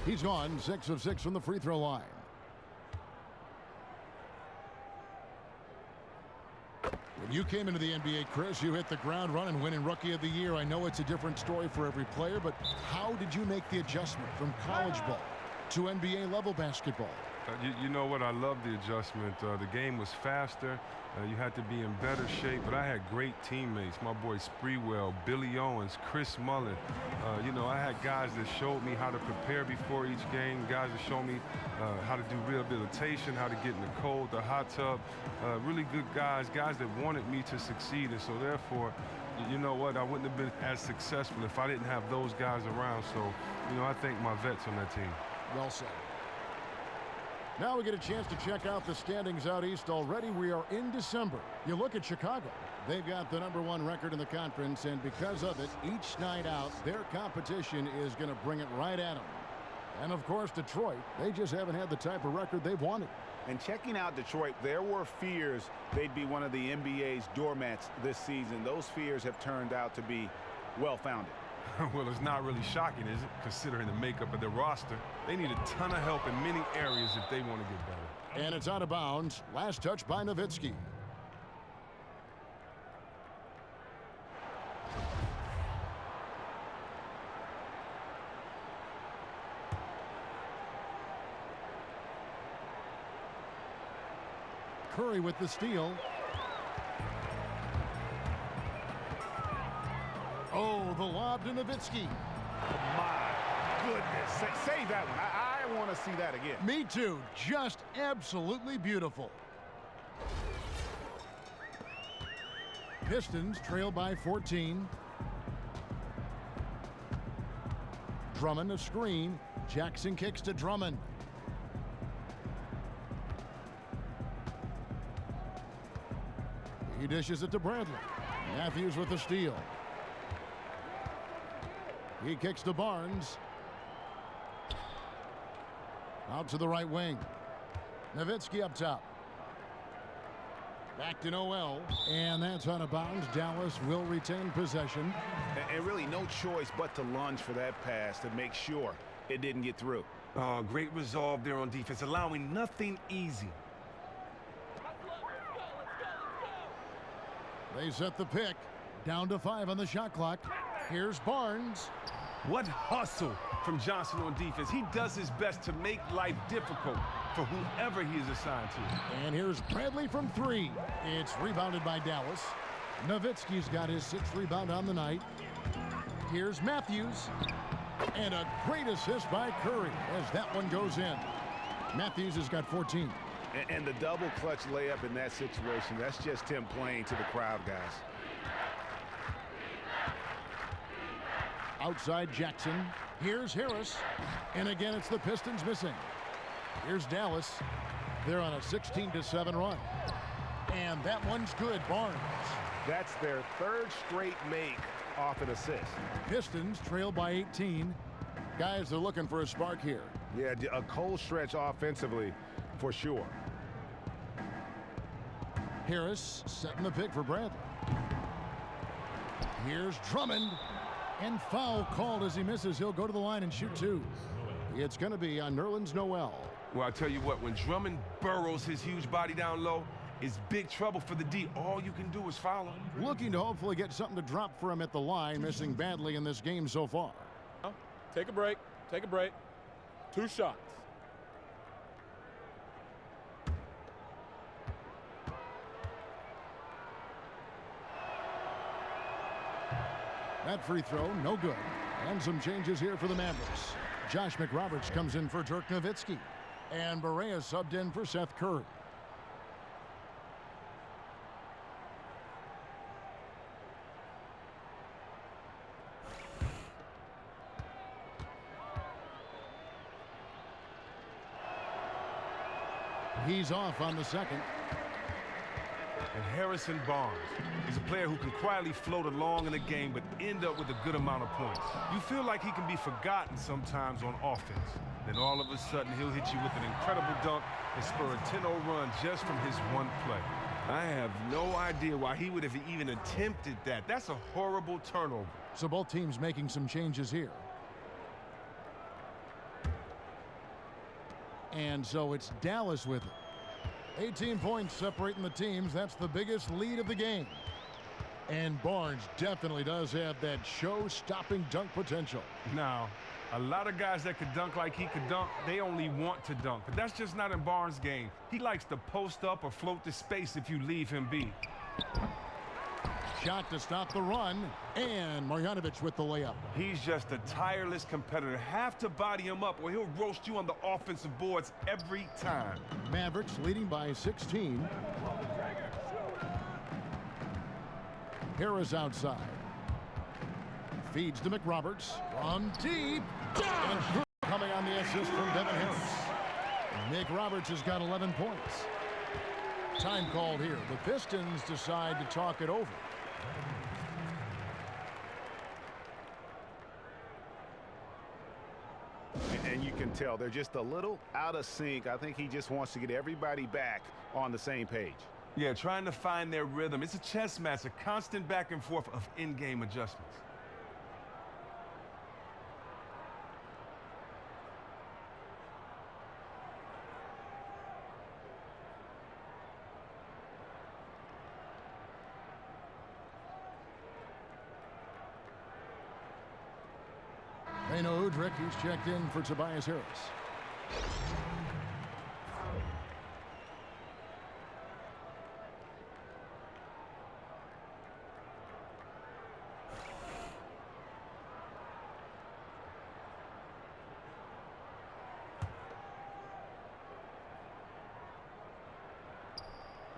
He's gone 6 of 6 from the free throw line. When you came into the NBA, Chris, you hit the ground running, winning Rookie of the Year. I know it's a different story for every player, but how did you make the adjustment from college ball to NBA level basketball? You know what? I love the adjustment. The game was faster. You had to be in better shape, but I had great teammates. My boy Spreewell, Billy Owens, Chris Mullen. You know, I had guys that showed me how to prepare before each game, guys that showed me how to do rehabilitation, how to get in the cold, the hot tub. Really good guys that wanted me to succeed, and so therefore, you know what? I wouldn't have been as successful if I didn't have those guys around. So, you know, I thank my vets on that team. Well said. Now we get a chance to check out the standings out east. Already we are in December. You look at Chicago. They've got the #1 record in the conference, and because of it, each night out, their competition is going to bring it right at them. And of course, Detroit, they just haven't had the type of record they've wanted. And checking out Detroit, there were fears they'd be one of the NBA's doormats this season. Those fears have turned out to be well-founded. Well, it's not really shocking, is it? Considering the makeup of their roster. They need a ton of help in many areas if they want to get better. And it's out of bounds. Last touch by Nowitzki. Curry with the steal. Oh, the lob to Nowitzki. My goodness. Save that one. I want to see that again. Me too. Just absolutely beautiful. Pistons trail by 14. Drummond a screen. Jackson kicks to Drummond. He dishes it to Bradley. Matthews with the steal. He kicks to Barnes. Out to the right wing. Nowitzki up top. Back to Noel, and that's out of bounds. Dallas will retain possession. And really no choice but to lunge for that pass to make sure it didn't get through. Oh, great resolve there on defense, allowing nothing easy. They set the pick. Down to 5 on the shot clock. Here's Barnes. What hustle from Johnson on defense. He does his best to make life difficult for whoever he is assigned to. And here's Bradley from 3. It's rebounded by Dallas. Nowitzki's got his 6th rebound on the night. Here's Matthews. And a great assist by Curry as that one goes in. Matthews has got 14. And the double clutch layup in that situation, that's just him playing to the crowd, guys. Outside Jackson. Here's Harris. And again, it's the Pistons missing. Here's Dallas. They're on a 16-7 run. And that one's good, Barnes. That's their 3rd straight make off an assist. Pistons trail by 18. Guys, they're looking for a spark here. Yeah, a cold stretch offensively for sure. Harris setting the pick for Bradley. Here's Drummond. And foul called as he misses. He'll go to the line and shoot 2. It's going to be on Nerlens Noel. Well, I tell you what, when Drummond burrows his huge body down low, it's big trouble for the D. All you can do is foul him. Looking to hopefully get something to drop for him at the line, missing badly in this game so far. Take a break. Take a break. 2 shots. That free throw, no good. And some changes here for the Mavericks. Josh McRoberts comes in for Dirk Nowitzki. And Barea subbed in for Seth Curry. He's off on the second. And Harrison Barnes is a player who can quietly float along in the game but end up with a good amount of points. You feel like he can be forgotten sometimes on offense. Then all of a sudden he'll hit you with an incredible dunk and spur a 10-0 run just from his one play. I have no idea why he would have even attempted that. That's a horrible turnover. So both teams making some changes here. And so it's Dallas with it. 18 points separating the teams. That's the biggest lead of the game. And Barnes definitely does have that show-stopping dunk potential. Now, a lot of guys that could dunk like he could dunk, they only want to dunk. But that's just not in Barnes' game. He likes to post up or float to space if you leave him be. Shot to stop the run, and Marjanovic with the layup. He's just a tireless competitor. Have to body him up or he'll roast you on the offensive boards every time. Mavericks leading by 16. Harris outside. Feeds to McRoberts. From deep. And coming on the assist from Devin Harris. McRoberts has got 11 points. Time called here. The Pistons decide to talk it over. And you can tell they're just a little out of sync. I think he just wants to get everybody back on the same page. Yeah, trying to find their rhythm. It's a chess match, a constant back and forth of in-game adjustments. Udrich, he's checked in for Tobias Harris.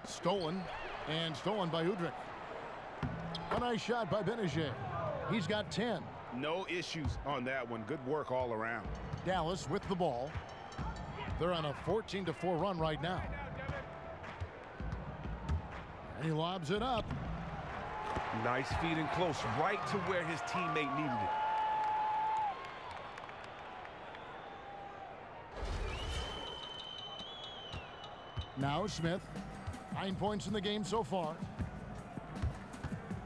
Stolen, and stolen by Udrich. A nice shot by Benajay. He's got 10. No issues on that one. Good work all around. Dallas with the ball. They're on a 14-4 run right now. And he lobs it up. Nice feed in close, right to where his teammate needed it. Now Smith. 9 points in the game so far.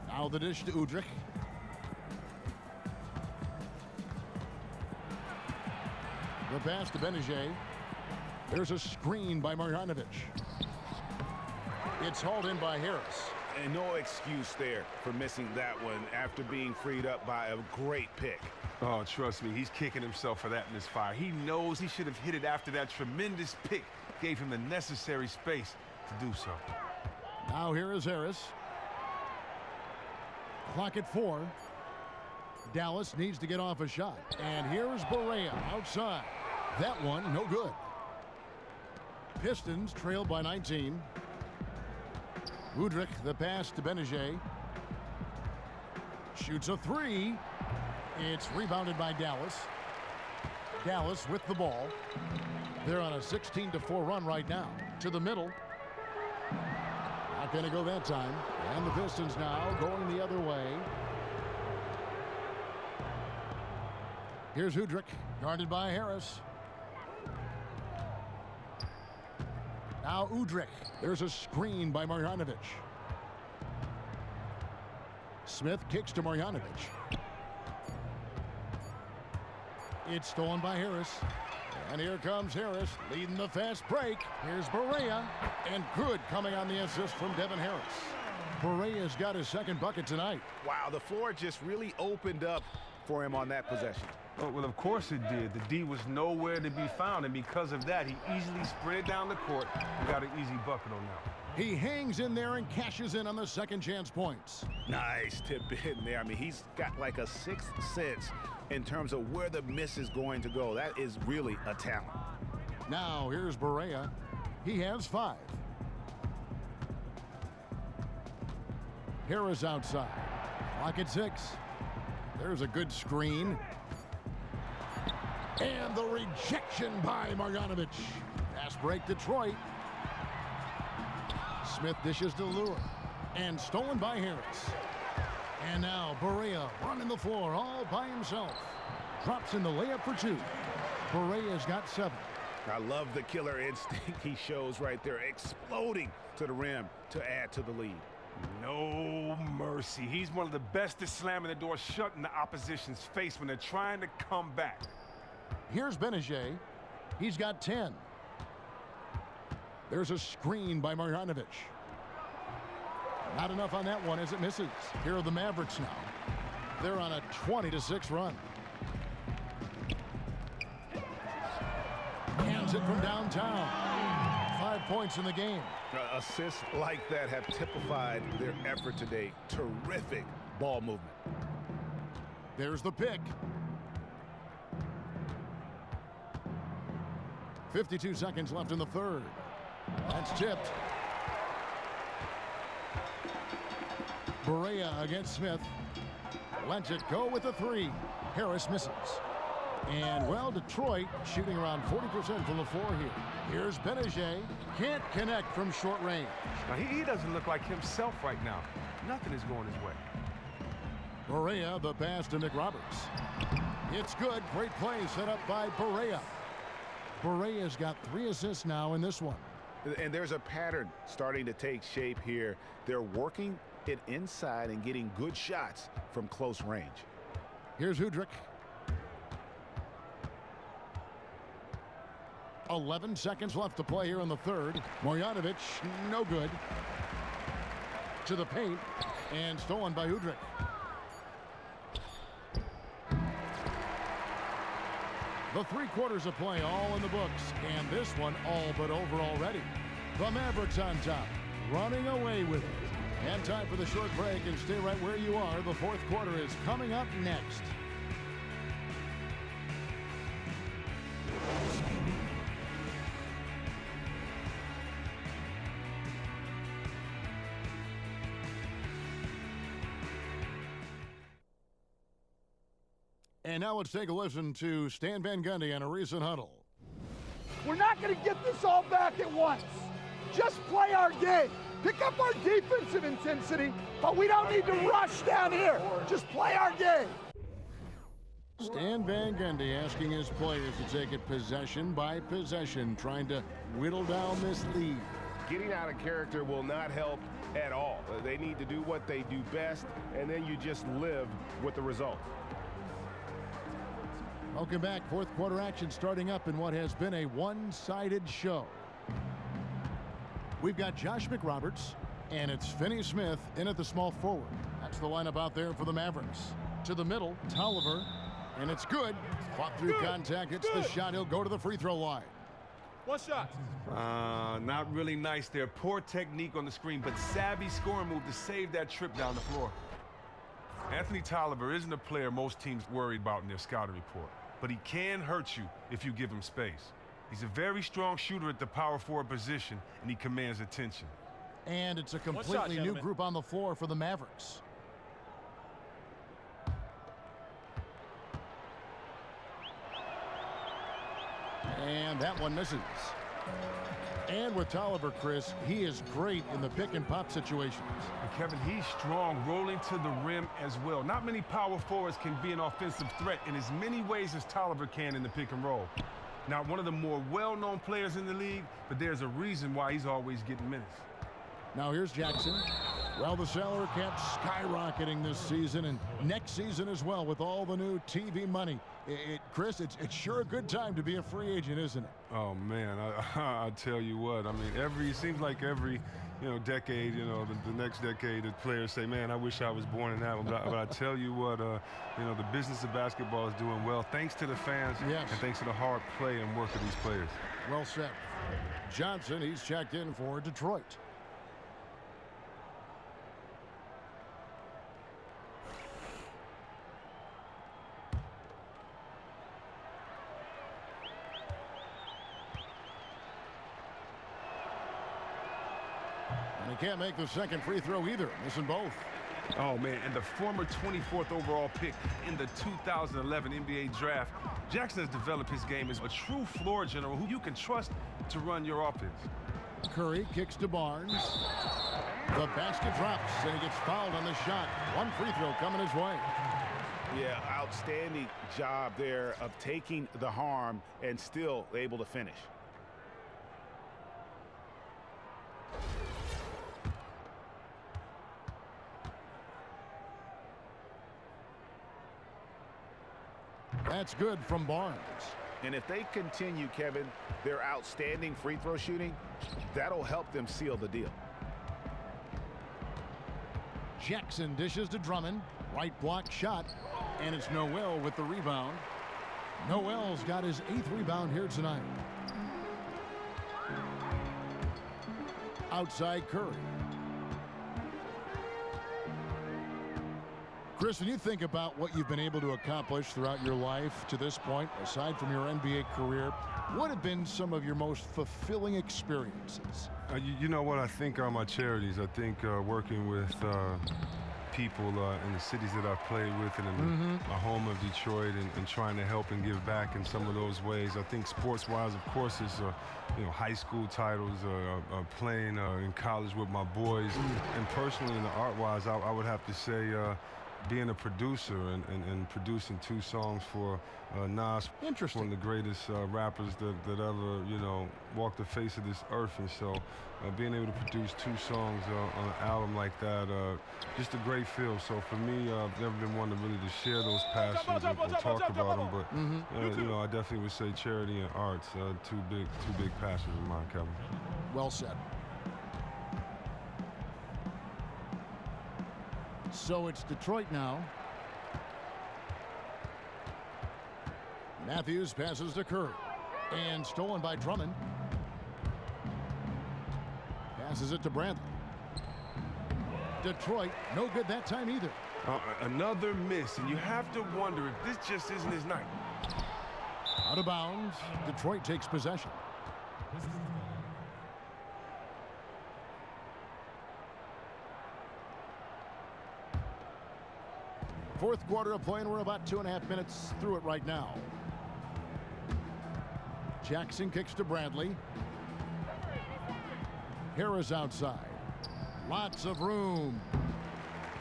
Now the dish to Udrich. The pass to Benajay. There's a screen by Marjanovic. It's hauled in by Harris. And no excuse there for missing that one after being freed up by a great pick. Oh, trust me, he's kicking himself for that misfire. He knows he should have hit it after that tremendous pick gave him the necessary space to do so. Now here is Harris. Clock at 4. Dallas needs to get off a shot. And here is Barea outside. That one, no good. Pistons trail by 19. Udrich, the pass to Benajay. Shoots a 3. It's rebounded by Dallas. Dallas with the ball. They're on a 16-4 run right now. To the middle. Not going to go that time. And the Pistons now going the other way. Here's Udrich, guarded by Harris. Now Udrich. There's a screen by Marjanovic. Smith kicks to Marjanovic. It's stolen by Harris. And here comes Harris, leading the fast break. Here's Barea. And good coming on the assist from Devin Harris. Barea's got his second bucket tonight. Wow, the floor just really opened up for him on that possession. Oh, well, of course it did. The D was nowhere to be found, and because of that, he easily sprinted down the court and got an easy bucket on that. He hangs in there and cashes in on the second chance points. Nice tip in there. I mean, he's got like a sixth sense in terms of where the miss is going to go. That is really a talent. Now here's Barea. He has 5. Harris outside. Clock at 6. There's a good screen. And the rejection by Marjanovic. Pass break Detroit. Smith dishes to Lure. And stolen by Harris. And now Barea running the floor all by himself. Drops in the layup for 2. Barea's got 7. I love the killer instinct he shows right there, exploding to the rim to add to the lead. No mercy. He's one of the best at slamming the door shut in the opposition's face when they're trying to come back. Here's Benajay. He's got 10. There's a screen by Marjanovic. Not enough on that one as it misses. Here are the Mavericks now. They're on a 20-6 run. Hands it from downtown. 5 points in the game. Assists like that have typified their effort today. Terrific ball movement. There's the pick. 52 seconds left in the third. That's tipped. Barea against Smith. Lets it go with a 3. Harris misses. And, well, Detroit shooting around 40% from the floor here. Here's Benajay. Can't connect from short range. Now, he doesn't look like himself right now. Nothing is going his way. Barea, the pass to Nick Roberts. It's good. Great play set up by Barea. Barea's got 3 assists now in this one. And there's a pattern starting to take shape here. They're working it inside and getting good shots from close range. Here's Udrich. 11 seconds left to play here in the third. Marjanovic, no good. To the paint, and stolen by Udrich. The 3 quarters of play all in the books, and this one all but over already. The Mavericks on top, running away with it. And time for the short break, and stay right where you are. The fourth quarter is coming up next. And now let's take a listen to Stan Van Gundy on a recent huddle. We're not going to get this all back at once. Just play our game. Pick up our defensive intensity, but we don't need to rush down here. Just play our game. Stan Van Gundy asking his players to take it possession by possession, trying to whittle down this lead. getting out of character will not help at all. They need to do what they do best, and then you just live with the result. Welcome back. Fourth quarter action starting up in what has been a one-sided show. We've got Josh McRoberts, and it's Finney Smith in at the small forward. That's the lineup out there for the Mavericks. To the middle, Tolliver, and it's good. Fought through contact, hits the shot. He'll go to the free throw line. One shot. Not really nice there. Poor technique on the screen, but savvy scoring move to save that trip down the floor. Anthony Tolliver isn't a player most teams worry about in their scouting report, but he can hurt you if you give him space. He's a very strong shooter at the power forward position, and he commands attention. And it's a completely new group on the floor for the Mavericks. And that one misses. And with Tolliver, Chris, he is great in the pick and pop situations. And Kevin, he's strong rolling to the rim as well. Not many power forwards can be an offensive threat in as many ways as Tolliver can in the pick and roll. Not one of the more well-known players in the league, but there's a reason why he's always getting minutes. Now here's Jackson. Well, the salary cap's skyrocketing this season and next season as well with all the new TV money. Chris, it's sure a good time to be a free agent, isn't it? Oh man, I tell you what. I mean, it seems like every decade, the next decade, the players say, "Man, I wish I was born in that one." But I tell you what, the business of basketball is doing well thanks to the fans and thanks to the hard play and work of these players. Well said. Johnson, he's checked in for Detroit. And he can't make the second free throw either, missing both. Oh, man, and the former 24th overall pick in the 2011 NBA draft, Jackson has developed his game as a true floor general who you can trust to run your offense. Curry kicks to Barnes. The basket drops, and he gets fouled on the shot. One free throw coming his way. Yeah, outstanding job there of taking the harm and still able to finish. That's good from Barnes. And if they continue, Kevin, their outstanding free throw shooting, that'll help them seal the deal. Jackson dishes to Drummond. Right block shot. And it's Noel with the rebound. Noel's got his 8th rebound here tonight. Outside Curry. Chris, when you think about what you've been able to accomplish throughout your life to this point, aside from your NBA career, what have been some of your most fulfilling experiences? You know what? I think my charities. I think working with people in the cities that I've played with and in my home of Detroit and trying to help and give back in some of those ways. I think sports-wise, of course, is high school titles, playing in college with my boys, and personally in the art-wise, I would have to say being a producer and producing 2 songs for Nas, one of the greatest rappers that ever, walked the face of this earth. And so being able to produce 2 songs on an album like that, just a great feel. So for me, I've never been one to really to share those passions or talk about them. But, I definitely would say charity and arts, two big passions of mine, Kevin. Well said. So it's Detroit now. Matthews passes to Curry. And stolen by Drummond. Passes it to Bradley. Detroit, no good that time either. Another miss, and you have to wonder if this just isn't his night. Out of bounds, Detroit takes possession. Fourth quarter of play, and we're about 2.5 minutes through it right now. Jackson kicks to Bradley. Harris outside. Lots of room.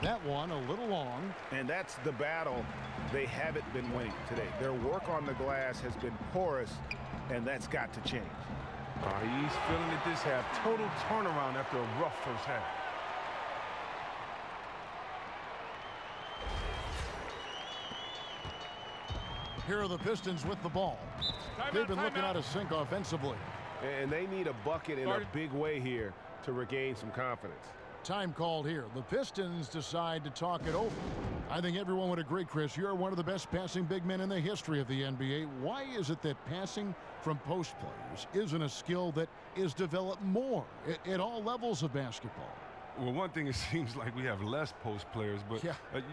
That one a little long. And that's the battle they haven't been winning today. Their work on the glass has been porous, and that's got to change. He's feeling it this half. Total turnaround after a rough first half. Here are the Pistons with the ball. They've been looking out of sync offensively. And they need a bucket in a big way here to regain some confidence. Time called here. The Pistons decide to talk it over. I think everyone would agree, Chris, you're one of the best passing big men in the history of the NBA. Why is it that passing from post players isn't a skill that is developed more at all levels of basketball? Well, one thing, it seems like we have less post players, but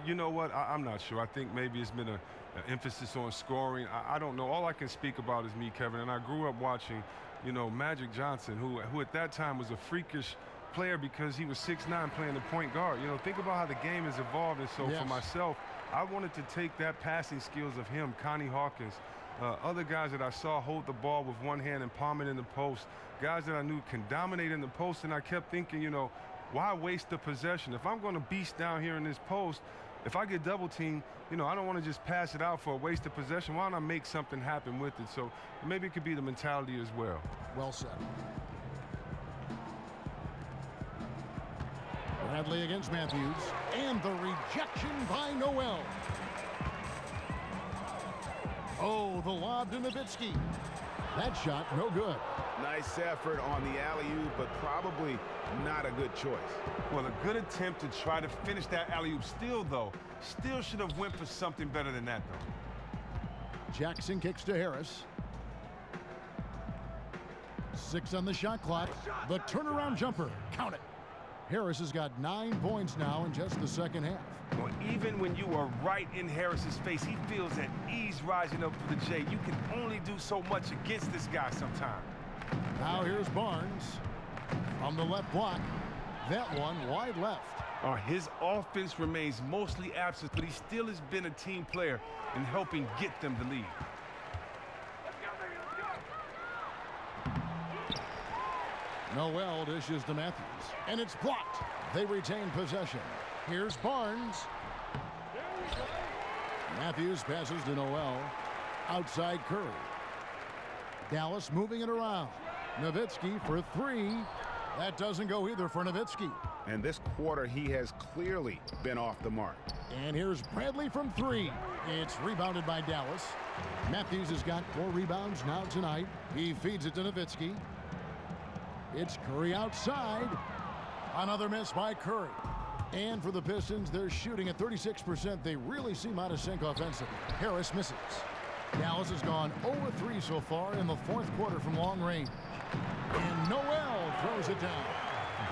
you know what? I'm not sure. I think maybe it's been an emphasis on scoring. I don't know. All I can speak about is me, Kevin, and I grew up watching, you know, Magic Johnson, who at that time was a freakish player because he was 6'9", playing the point guard. You know, think about how the game has evolved. And so for myself, I wanted to take that passing skills of him, Connie Hawkins, other guys that I saw hold the ball with one hand and palm it in the post, guys that I knew can dominate in the post, and I kept thinking, you know, why waste the possession? If I'm going to beast down here in this post, if I get double teamed, you know, I don't want to just pass it out for a waste of possession. Why don't I make something happen with it? So maybe it could be the mentality as well. Well said. Bradley against Matthews, and the rejection by Noel. Oh, the lob to Nowitzki. That shot, no good. Nice effort on the alley-oop, but probably not a good choice. Well, a good attempt to try to finish that alley-oop. Still should have went for something better than that, though. Jackson kicks to Harris. 6 on the shot clock. The turnaround jumper. Count it. Harris has got 9 points now in just the second half. Well, even when you are right in Harris's face, he feels at ease rising up for the J. You can only do so much against this guy sometimes. Now here's Barnes from the left block. That one wide left. His offense remains mostly absent, but he still has been a team player in helping get them the lead. Noel dishes to Matthews, and it's blocked. They retain possession. Here's Barnes. Matthews passes to Noel. Outside Curry. Dallas moving it around. Nowitzki for 3. That doesn't go either for Nowitzki. And this quarter, he has clearly been off the mark. And here's Bradley from 3. It's rebounded by Dallas. Matthews has got 4 rebounds now tonight. He feeds it to Nowitzki. It's Curry outside. Another miss by Curry. And for the Pistons, they're shooting at 36%. They really seem out of sync offensively. Harris misses. Dallas has gone 0-3 so far in the 4th quarter from long range. And Noel throws it down.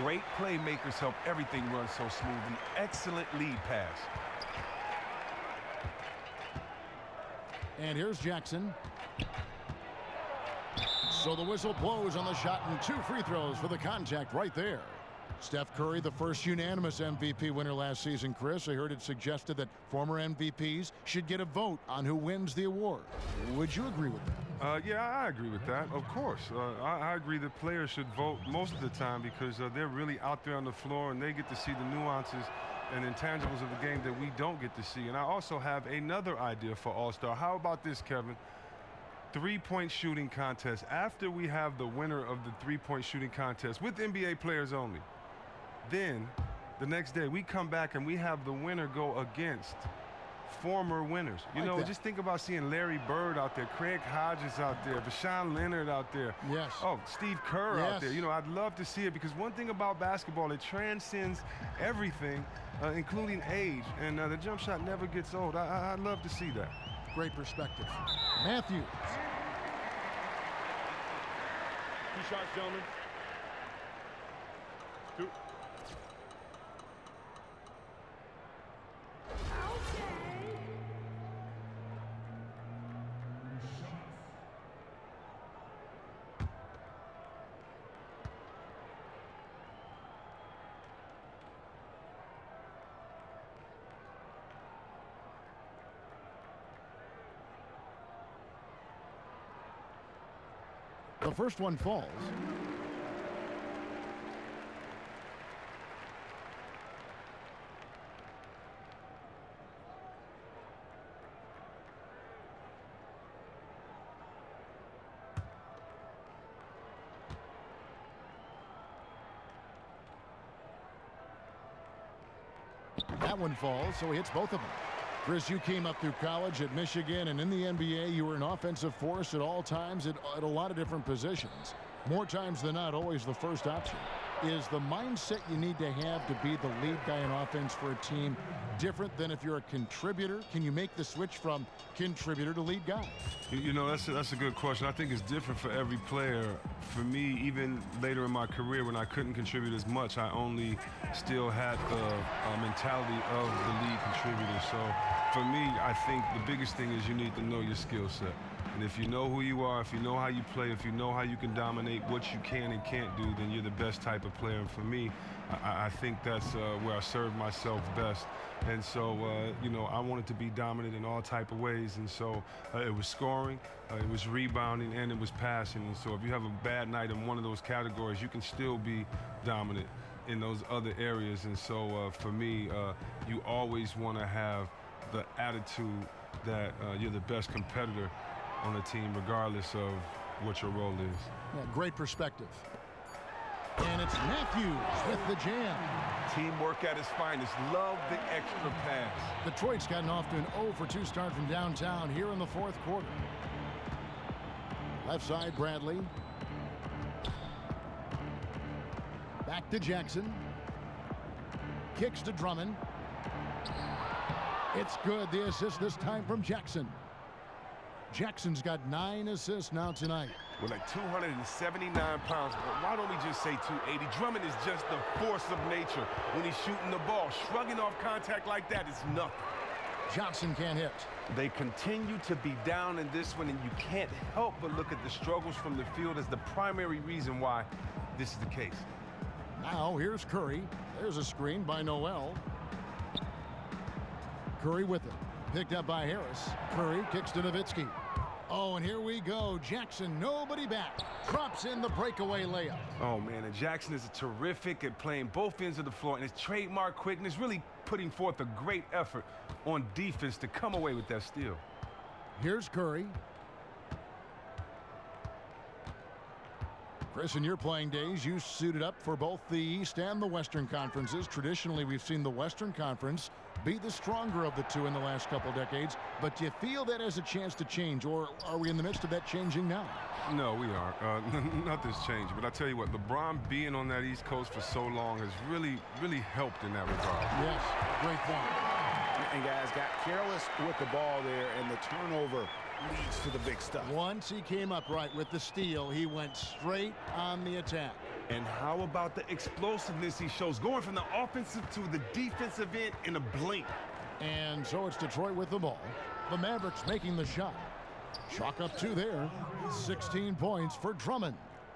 Great playmakers help everything run so smooth. An excellent lead pass. And here's Jackson. So the whistle blows on the shot, and 2 free throws for the contact right there. Steph Curry, the first unanimous MVP winner last season, Chris. I heard it suggested that former MVPs should get a vote on who wins the award. Would you agree with that? Yeah, I agree with that, of course. I agree that players should vote most of the time because they're really out there on the floor and they get to see the nuances and intangibles of the game that we don't get to see. And I also have another idea for All-Star. How about this, Kevin? 3-point shooting contest. After we have the winner of the 3-point shooting contest with NBA players only, then the next day we come back and we have the winner go against former winners. You know, just think about seeing Larry Bird out there, Craig Hodges out there, Rashawn Leonard out there. Yes. Oh, Steve Kerr out there. You know, I'd love to see it because one thing about basketball, it transcends everything, including age. And the jump shot never gets old. I'd love to see that. Great perspective. Matthews. 2 shots, gentlemen. 2. The first one falls. That one falls, so he hits both of them. Chris, you came up through college at Michigan, and in the NBA, you were an offensive force at all times at a lot of different positions. More times than not, always the first option. Is the mindset you need to have to be the lead guy in offense for a team different than if you're a contributor? Can you make the switch from contributor to lead guy? You know, that's a good question. I think it's different for every player. For me, even later in my career when I couldn't contribute as much, I only still had the mentality of the lead contributor. So for me, I think the biggest thing is you need to know your skill set. And if you know who you are, if you know how you play, if you know how you can dominate what you can and can't do, then you're the best type of player. And for me, I think that's where I serve myself best. And so, you know, I wanted to be dominant in all type of ways. And so it was scoring, it was rebounding, and it was passing. And so if you have a bad night in one of those categories, you can still be dominant in those other areas. And so for me, you always want to have the attitude that you're the best competitor on the team, regardless of what your role is. Yeah, great perspective. And it's Matthews with the jam. Teamwork at its finest. Love the extra pass. Detroit's gotten off to an 0-for-2 start from downtown here in the fourth quarter. Left side, Bradley. Back to Jackson. Kicks to Drummond. It's good. The assist this time from Jackson. Jackson's got 9 assists now tonight. With like 279 pounds, why don't we just say 280? Drummond is just the force of nature when he's shooting the ball. Shrugging off contact like that is nothing. Johnson can't hit. They continue to be down in this one, and you can't help but look at the struggles from the field as the primary reason why this is the case. Now here's Curry. There's a screen by Noel. Curry with it. Picked up by Harris. Curry kicks to Nowitzki. Oh, and here we go. Jackson, nobody back. Drops in the breakaway layup. Oh, man, and Jackson is terrific at playing both ends of the floor, and his trademark quickness really putting forth a great effort on defense to come away with that steal. Here's Curry. Chris, in your playing days, you suited up for both the East and the Western Conferences. Traditionally, we've seen the Western Conference be the stronger of the two in the last couple decades, but do you feel that has a chance to change, or are we in the midst of that changing now? No, we aren't. Nothing's changed. But I tell you what, LeBron being on that East Coast for so long has really helped in that regard. Yes, great point. And guys got careless with the ball there, and the turnover leads to the big stuff. Once he came up right with the steal, he went straight on the attack. And how about the explosiveness he shows, going from the offensive to the defensive end in a blink. And so it's Detroit with the ball. The Mavericks making the shot. Chalk up 2 there. 16 points for Drummond.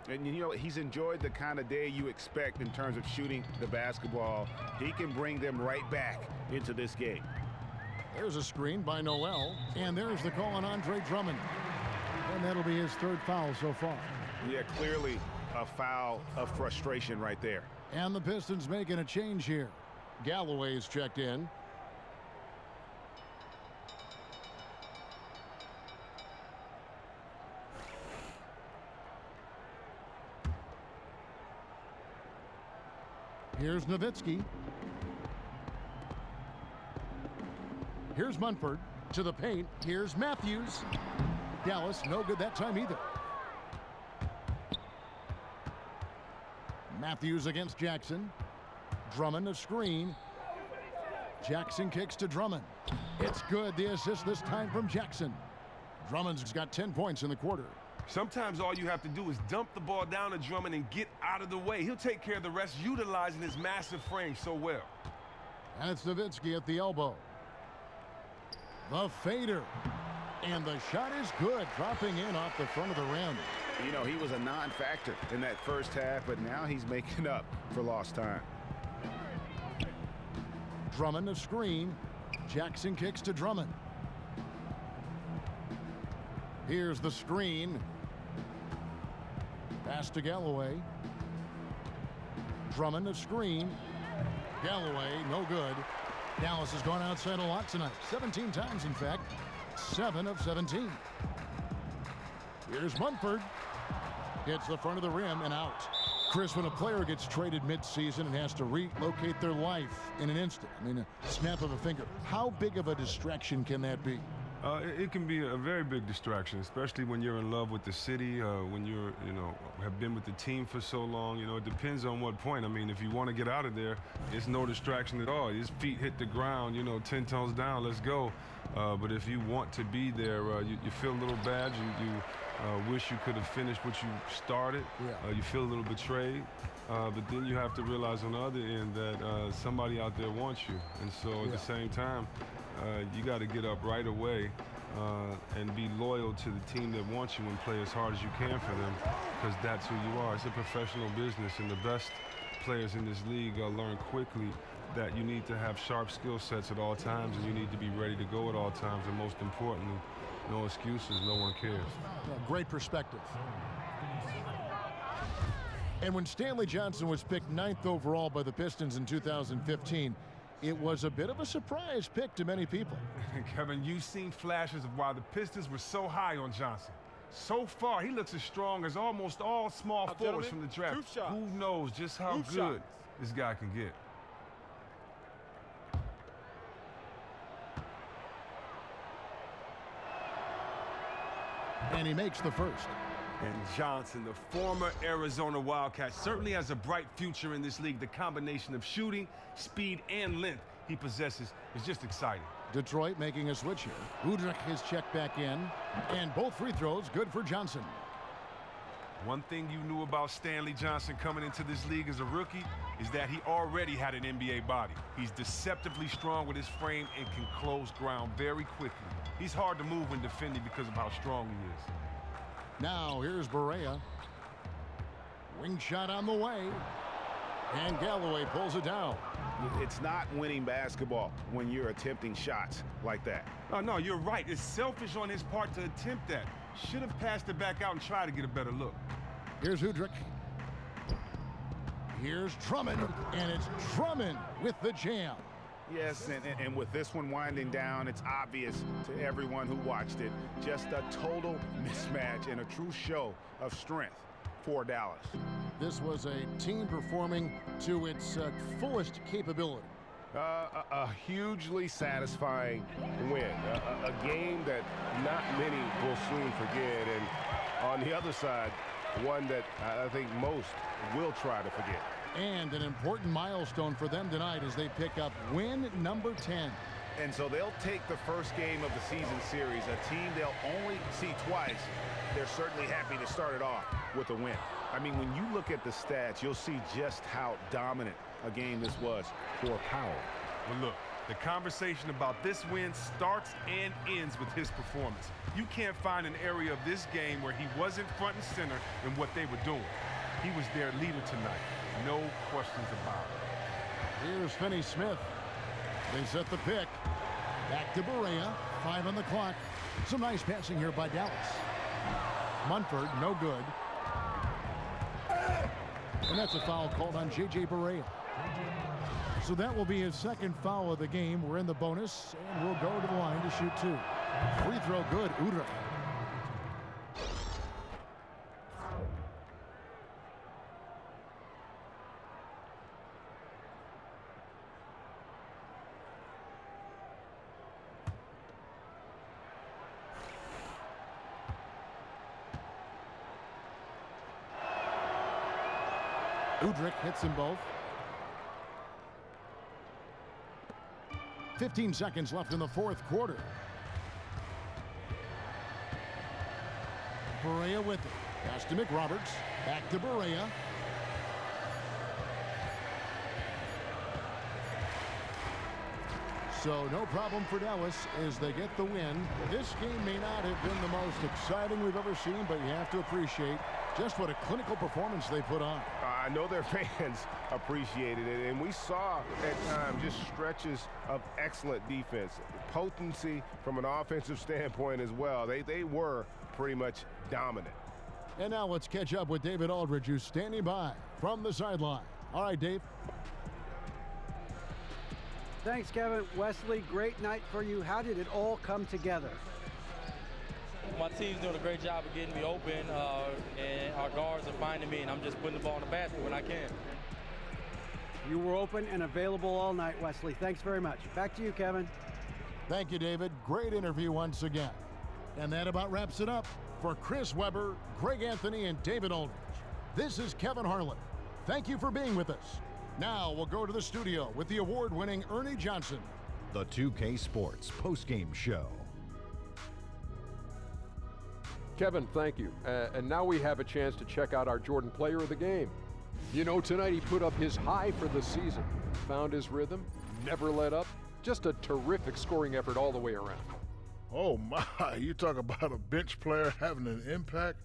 And you know, he's enjoyed the kind of day you expect in terms of shooting the basketball. He can bring them right back into this game. There's a screen by Noel, and there's the call on Andre Drummond. And that'll be his 3rd foul so far. Yeah, clearly a foul of frustration right there. And the Pistons making a change here. Galloway's checked in. Here's Nowitzki. Here's Munford to the paint. Here's Matthews. Dallas, no good that time either. Matthews against Jackson. Drummond a screen. Jackson kicks to Drummond. It's good. The assist this time from Jackson. Drummond's got 10 points in the quarter. Sometimes all you have to do is dump the ball down to Drummond and get out of the way. He'll take care of the rest, utilizing his massive frame so well. And it's Nowitzki at the elbow. The fader. And the shot is good, dropping in off the front of the rim. You know, he was a non-factor in that first half, but now he's making up for lost time. Drummond a screen. Jackson kicks to Drummond. Here's the screen. Pass to Galloway. Drummond a screen. Galloway, no good. Dallas has gone outside a lot tonight. 17 times, in fact. 7 of 17. Here's Munford. Hits the front of the rim and out. Chris, when a player gets traded mid-season and has to relocate their life in an instant, I mean, a snap of a finger, how big of a distraction can that be? It can be a very big distraction, especially when you're in love with the city, when you're, have been with the team for so long. It depends on what point. I mean, if you want to get out of there, it's no distraction at all. His feet hit the ground, 10 toes down, let's go. But if you want to be there, you feel a little bad. You wish you could have finished what you started. Yeah. You feel a little betrayed. But then you have to realize on the other end that somebody out there wants you. And so at the same time, you got to get up right away and be loyal to the team that wants you and play as hard as you can for them, because that's who you are. It's a professional business, and the best players in this league learn quickly that you need to have sharp skill sets at all times, and you need to be ready to go at all times, and most importantly, no excuses, no one cares. Great perspective. And when Stanley Johnson was picked 9th overall by the Pistons in 2015, it was a bit of a surprise pick to many people. Kevin, you've seen flashes of why the Pistons were so high on Johnson. So far, he looks as strong as almost all small forwards from the draft. Who knows just how good this guy can get. And he makes the first. And Johnson, the former Arizona Wildcat, certainly has a bright future in this league. The combination of shooting, speed, and length he possesses is just exciting. Detroit making a switch here. Udrich is checked back in, and both free throws good for Johnson. One thing you knew about Stanley Johnson coming into this league as a rookie is that he already had an NBA body. He's deceptively strong with his frame and can close ground very quickly. He's hard to move when defending because of how strong he is. Now, here's Barea. Wing shot on the way. And Galloway pulls it down. It's not winning basketball when you're attempting shots like that. Oh, no, you're right. It's selfish on his part to attempt that. Should have passed it back out and tried to get a better look. Here's Udrich. Here's Drummond. And it's Drummond with the jam. Yes, and with this one winding down, it's obvious to everyone who watched it. Just a total mismatch and a true show of strength for Dallas. This was a team performing to its fullest capability. A hugely satisfying win. A game that not many will soon forget. And on the other side, one that I think most will try to forget. And an important milestone for them tonight as they pick up win number 10. And so they'll take the first game of the season series, a team they'll only see twice. They're certainly happy to start it off with a win. I mean, when you look at the stats, you'll see just how dominant a game this was for Powell. Well, look, the conversation about this win starts and ends with his performance. You can't find an area of this game where he wasn't front and center in what they were doing. He was their leader tonight. No questions about it. Here's Finney-Smith. They set the pick. Back to Barea. 5 on the clock. Some nice passing here by Dallas. Munford, no good. And that's a foul called on J.J. Barea. So that will be his second foul of the game. We're in the bonus, and we'll go to the line to shoot 2. Free throw good, Udrich. Udrich hits them both. 15 seconds left in the fourth quarter. Barea with it. Pass to McRoberts. Back to Barea. So no problem for Dallas as they get the win. This game may not have been the most exciting we've ever seen, but you have to appreciate just what a clinical performance they put on. I know their fans appreciated it, and we saw at times just stretches of excellent defense. Potency from an offensive standpoint as well. They were pretty much dominant. And now let's catch up with David Aldridge, who's standing by from the sideline. All right, Dave. Thanks, Kevin. Wesley, great night for you. How did it all come together? My team's doing a great job of getting me open, and our guards are finding me, and I'm just putting the ball in the basket when I can. You were open and available all night, Wesley. Thanks very much. Back to you, Kevin. Thank you, David. Great interview once again. And that about wraps it up. For Chris Webber, Greg Anthony, and David Aldridge, this is Kevin Harlan. Thank you for being with us. Now we'll go to the studio with the award-winning Ernie Johnson. The 2K Sports postgame show. Kevin, thank you. And now we have a chance to check out our Jordan player of the game. You know, tonight he put up his high for the season, found his rhythm, never let up. Just a terrific scoring effort all the way around. Oh my, you talk about a bench player having an impact.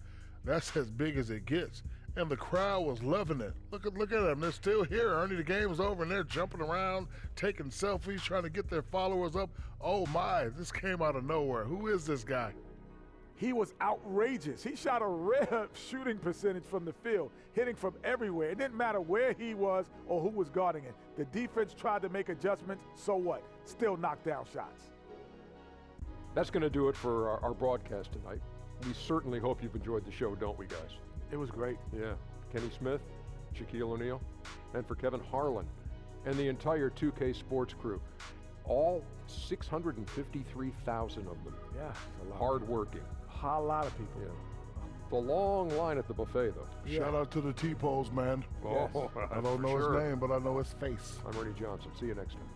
That's as big as it gets. And the crowd was loving it. Look at them, they're still here. Ernie, the game's over and they're jumping around, taking selfies, trying to get their followers up. Oh my, this came out of nowhere. Who is this guy? He was outrageous. He shot a rare shooting percentage from the field, hitting from everywhere. It didn't matter where he was or who was guarding him. The defense tried to make adjustments, so what? Still knocked down shots. That's going to do it for our broadcast tonight. We certainly hope you've enjoyed the show, don't we, guys? It was great. Yeah. Kenny Smith, Shaquille O'Neal, and for Kevin Harlan and the entire 2K Sports crew. All 653,000 of them. Yeah, a lot. Hard-working. A lot of people. Yeah. The long line at the buffet, though. Yeah. Shout out to the T-Pose, man. Oh, I don't know his name, but I know his face. I'm Ernie Johnson. See you next time.